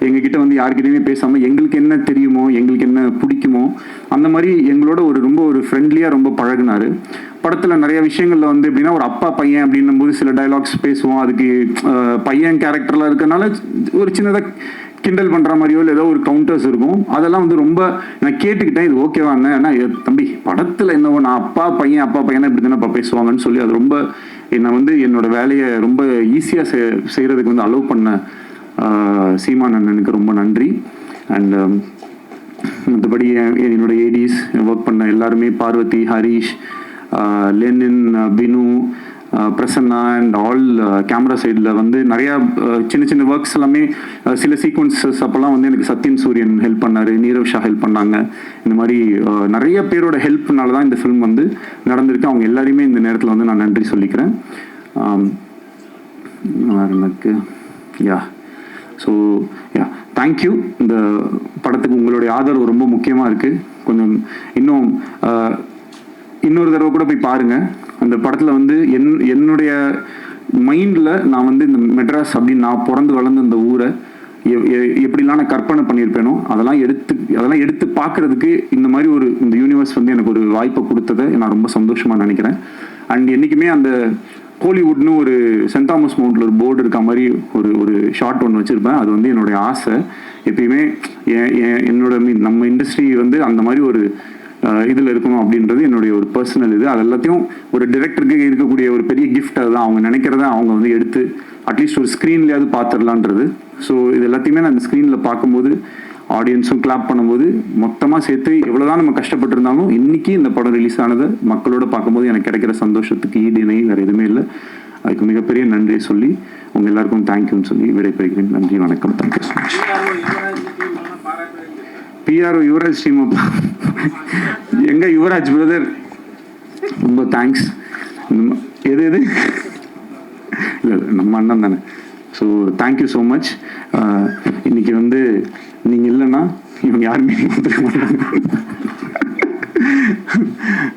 எங்ககிட்ட வந்து யாருக்கிட்டையுமே பேசாமல் எங்களுக்கு என்ன தெரியுமோ, எங்களுக்கு என்ன பிடிக்குமோ அந்த மாதிரி எங்களோட ரொம்ப ஃப்ரெண்ட்லியாக ரொம்ப பழகினார். படத்தில் நிறைய விஷயங்களில் வந்து எப்படின்னா ஒரு அப்பா பையன் அப்படின்னும் போது சில டைலாக்ஸ் பேசுவோம். அதுக்கு பையன் கேரக்டரில் இருக்கிறனால ஒரு சின்னதாக கிண்டல் பண்ணுற மாதிரியோ இல்லை ஏதோ ஒரு கவுண்டர்ஸ் இருக்கும். அதெல்லாம் வந்து ரொம்ப நான் கேட்டுக்கிட்டேன், இது ஓகேவாண்ணே, ஆனால் தம்பி படத்தில் என்னவோ நான் அப்பா பையன் இப்படி தானே பேசுவாங்கன்னு சொல்லி அது ரொம்ப என்னை வந்து என்னோட வேலையை ரொம்ப ஈஸியாக செய்கிறதுக்கு வந்து அலோவ் பண்ண சீமான் அண்ணனுக்கு ரொம்ப நன்றி. அண்ட் மற்றபடி என்னோட ஏடிஸ் ஒர்க் பண்ண எல்லாருமே, Parvathy, Harish, Lenin, Binu, Prasanna and all camera சைடில் வந்து நிறையா சின்ன ஒர்க்ஸ் எல்லாமே சில சீக்வன்சஸ் அப்போல்லாம் வந்து எனக்கு சத்யன் சூரியன் ஹெல்ப் பண்ணார், நீரவ் ஷா ஹெல்ப் பண்ணாங்க. இந்த மாதிரி நிறைய பேரோட ஹெல்ப்னால தான் இந்த ஃபிலிம் வந்து நடந்திருக்கு. அவங்க எல்லாரையுமே இந்த நேரத்தில் வந்து நான் நன்றி சொல்லிக்கிறேன். எனக்கு ஸோ தேங்க்யூ. இந்த படத்துக்கு உங்களுடைய ஆதரவு ரொம்ப முக்கியமாக இருக்குது. கொஞ்சம் இன்னொரு தடவை கூட போய் பாருங்கள். அந்த படத்தில் வந்து என்னுடைய மைண்டில் நான் வந்து இந்த மெட்ராஸ் அப்படின்னு நான் பிறந்து வளர்ந்த இந்த ஊரை எப்படிலாம் நான் கற்பனை பண்ணியிருப்பேனோ அதெல்லாம் எடுத்து பார்க்குறதுக்கு இந்த மாதிரி இந்த யூனிவர்ஸ் வந்து எனக்கு ஒரு வாய்ப்பை கொடுத்ததை நான் ரொம்ப சந்தோஷமாக நினைக்கிறேன். அண்ட் என்றைக்குமே அந்த ஹாலிவுட்னு ஒரு சென்ட் தாமஸ் மவுண்டில் ஒரு போர்டு இருக்க மாதிரி ஒரு ஷார்ட் ஒன்று வச்சுருப்பேன். அது வந்து என்னுடைய ஆசை. எப்பயுமே நம்ம இண்டஸ்ட்ரி வந்து அந்த மாதிரி ஒரு இதில் இருக்கணும் அப்படின்றது என்னுடைய ஒரு பர்சனல் இது. அது எல்லாத்தையும் ஒரு டிரெக்டருக்கு இருக்கக்கூடிய ஒரு பெரிய கிஃப்ட். அதுதான் அவங்க நினைக்கிறத அவங்க வந்து எடுத்து அட்லீஸ்ட் ஒரு ஸ்க்ரீன்லேயாவது பார்த்துடலான்றது. ஸோ இது எல்லாத்தையுமே நான் அந்த ஸ்க்ரீனில் பார்க்கும்போது ஆடியன்ஸும் கிளாப் பண்ணும்போது மொத்தமாக சேர்த்து எவ்வளோதான் நம்ம கஷ்டப்பட்டுருந்தாலும் இன்னைக்கு இந்த படம் ரிலீஸ் ஆனதை மக்களோட பார்க்கும்போது எனக்கு கிடைக்கிற சந்தோஷத்துக்கு ஈடு இணை வேறு எதுவுமே இல்லை. அதுக்கு மிகப்பெரிய நன்றியை சொல்லி உங்கள் எல்லாருக்கும் தேங்க்யூன்னு சொல்லி விடைபெறுகிறேன். நன்றி, வணக்கம். Thank you so much. PRO Yuvraj team எங்க யுவராஜ் பிரதர் ரொம்ப தேங்க்ஸ். எது இல்லை நம்ம அண்ணன் தானே. So thank you so much. இன்னைக்கு வந்து நீங்கள் இல்லைன்னா இவங்க யாருமே வந்துருக்க மாட்டாங்க.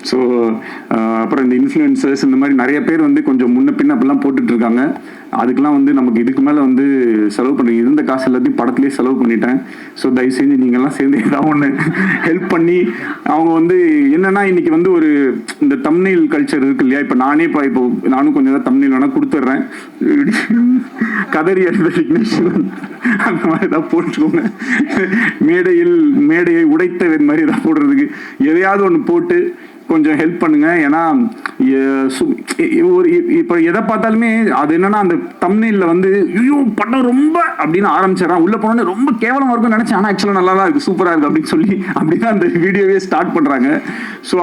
ஸோ அப்புறம் இந்த இன்ஃப்ளூயன்சர்ஸ் இந்த மாதிரி நிறைய பேர் வந்து கொஞ்சம் முன்ன பின்ன அப்படிலாம் போட்டுட்ருக்காங்க. அதுக்கெலாம் வந்து நமக்கு இதுக்கு மேலே வந்து செலவு பண்ணி இருந்த காசு எல்லாத்தையும் படத்துலேயே செலவு பண்ணிட்டேன். ஸோ தயவு செஞ்சு நீங்கள்லாம் சேர்ந்து ஏதாவது ஒன்று ஹெல்ப் பண்ணி அவங்க வந்து என்னென்னா இன்றைக்கி வந்து ஒரு இந்த தம்ப்நெயில் கல்ச்சர் இருக்கு இல்லையா. இப்போ நானும் கொஞ்சம் தான் தம்ப்நெயில் வேணால் கொடுத்துட்றேன். கதறி அறிந்த விக்னேஷன் அந்த மாதிரி ஏதாவது போட்டுக்கோங்க. மேடையை உடைத்தவன் மாதிரி ஏதாவது போடுறதுக்கு எதையாவது ஒன்று போட்டு கொஞ்சம் ஹெல்ப் பண்ணுங்க. ஏன்னா இப்போ எதை பார்த்தாலுமே அது என்னன்னா அந்த தம்ப்நெயில்ல வந்து ஐயோ படம் ரொம்ப அப்படின்னு ஆரம்பிச்சிடறான், உள்ள போனோன்னே ரொம்ப கேவலமா இருக்கும்னு நினைச்சேன், ஆனால் ஆக்சுவலாக நல்லா தான் இருக்கு, சூப்பரா இருக்கு அப்படின்னு சொல்லி அப்படின்னா அந்த வீடியோவே ஸ்டார்ட் பண்றாங்க. ஸோ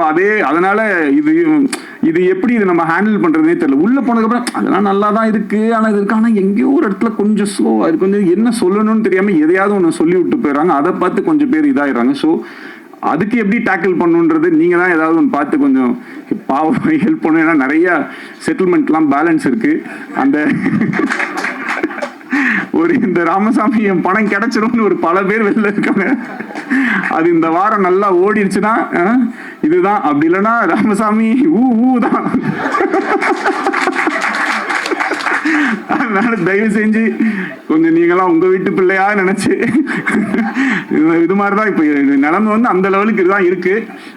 அதனால இது எப்படி இது நம்ம ஹேண்டில் பண்றதுனே தெரியல. உள்ள போனதுக்கப்புறம் அதெல்லாம் நல்லா தான் இருக்கு, ஆனால் இது இருக்கு, ஆனால் எங்கேயோ ஒரு இடத்துல கொஞ்சம் ஸ்லோவா இருக்கு, கொஞ்சம் என்ன சொல்லணும்னு தெரியாம எதையாவது ஒன்று சொல்லி விட்டு போயிடறாங்க. அதை பார்த்து கொஞ்சம் பேர் இதாயிடுறாங்க. ஸோ அதுக்கு எப்படி டேக்கிள் பண்ணுன்றது நீங்கள் தான் ஏதாவது ஒன்று பார்த்து கொஞ்சம் பாவம் ஹெல்ப் பண்ணணும். ஏன்னா நிறைய செட்டில்மெண்ட்லாம் பேலன்ஸ் இருக்குது. அந்த ஒரு இந்த ராமசாமி என் பணம் கிடைச்சிரும்னு ஒரு பல பேர் வெளில இருக்காங்க. அது இந்த வாரம் நல்லா ஓடிடுச்சுன்னா இதுதான், அப்படி இல்லைன்னா ராமசாமி ஊ தான். அதனால தயவு செஞ்சு கொஞ்சம் நீங்களாம் உங்க வீட்டு பிள்ளையா நினைச்சு இது மாதிரிதான் இப்ப நிலைமை வந்து அந்த லெவலுக்கு தான் இருக்கு.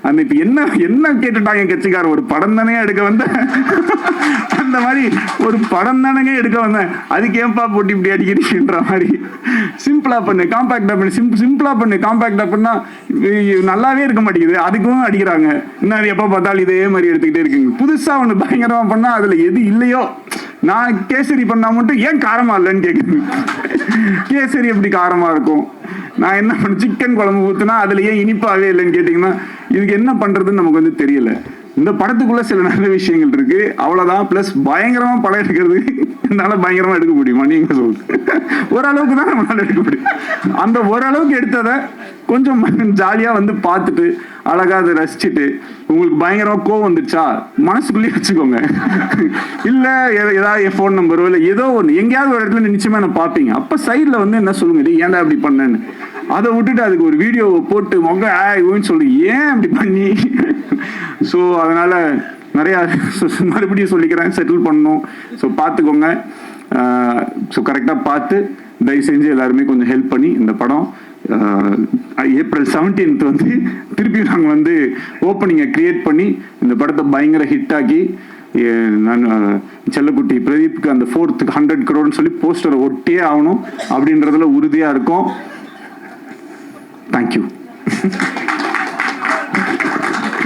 அந்த இப்ப என்ன கேட்டுட்டாங்க கட்சிக்காரர், ஒரு படம் தானே எடுக்க வந்த, அந்த மாதிரி ஒரு படம் தானே எடுக்க வந்தேன், அதுக்கு ஏன்பா போட்டு இப்படி அடிக்கிறீங்கன்ற மாதிரி. சிம்பிளா பண்ணு, காம்பாக்டா பண்ணு, சிம்பிளா பண்ணு, காம்பாக்டா பண்ணா நல்லாவே இருக்க மாட்டேங்குது, அதுக்கும் அடிக்கிறாங்க. இன்னும் எப்ப பார்த்தாலும் இதே மாதிரி எடுத்துக்கிட்டே இருக்குங்க. புதுசா ஒண்ணு பயங்கரமா பண்ணா அதுல எது இல்லையோ, நான் கேசரி பண்ணா மட்டும் ஏன் காரமா இல்லைன்னு கேக்குது. கேசரி எப்படி காரமா இருக்கும்? நான் என்ன பண்ண சிக்கன் குழம்பு ஊத்துனா அதுல ஏன் இனிப்பாவே இல்லைன்னு கேட்டீங்கன்னா இதுக்கு என்ன பண்றதுன்னு நமக்கு வந்து தெரியல. இந்த படத்துக்குள்ள சில நல்ல விஷயங்கள் இருக்கு, அவ்வளவுதான். பிளஸ் பயங்கரமா படம் எடுக்கிறது என்னால பயங்கரமா எடுக்க முடியுமா நீங்க சொல்லுங்க. ஓரளவுக்கு தான் நம்மளால எடுக்க முடியும். அந்த ஓரளவுக்கு எடுத்ததை கொஞ்சம் ஜாலியா வந்து பார்த்துட்டு அழகா அதை ரசிச்சுட்டு, உங்களுக்கு பயங்கரமா கோவம் வந்துருச்சா மனசுக்குள்ளேயே வச்சுக்கோங்க. இல்ல ஏதாவது என் ஃபோன் நம்பரோ இல்லை ஏதோ ஒன்று எங்கேயாவது ஒரு இடத்துல நிச்சயமா என்ன பார்ப்பீங்க. அப்ப சைட்ல வந்து என்ன சொல்லுங்க, ஏன்டா அப்படி பண்ணேன்னு. அதை விட்டுட்டு அதுக்கு ஒரு வீடியோவை போட்டு மொன்னு சொல்லி ஏன் அப்படி பண்ணி. ஸோ அதனால நிறைய மறுபடியும் சொல்லிக்கிறேன், செட்டில் பண்ணணும். ஸோ பார்த்துக்கோங்க. ஸோ கரெக்டாக பார்த்து தயவு செஞ்சு எல்லாருமே கொஞ்சம் ஹெல்ப் பண்ணி இந்த படம் April 17th வந்து திருப்பி நாங்கள் வந்து ஓப்பனிங்கை கிரியேட் பண்ணி இந்த படத்தை பயங்கர ஹிட் ஆக்கி, நான் செல்லக்குட்டி பிரதீப்க்கு அந்த 4th 100 crore சொல்லி போஸ்டரை ஒட்டியே ஆகணும் அப்படின்றதுல உறுதியாக இருக்கும். தேங்க்யூ.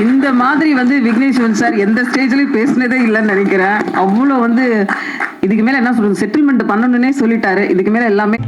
இந்த மாதிரி வந்து விக்னேஸ்வரன் சார் எந்த ஸ்டேஜ்லயும் பேசினதே இல்லைன்னு நினைக்கிறேன். அவ்வளோ வந்து இதுக்கு மேல என்ன சொல்றது, செட்டில்மெண்ட் பண்ணணும்னே சொல்லிட்டாரு. இதுக்கு மேல எல்லாமே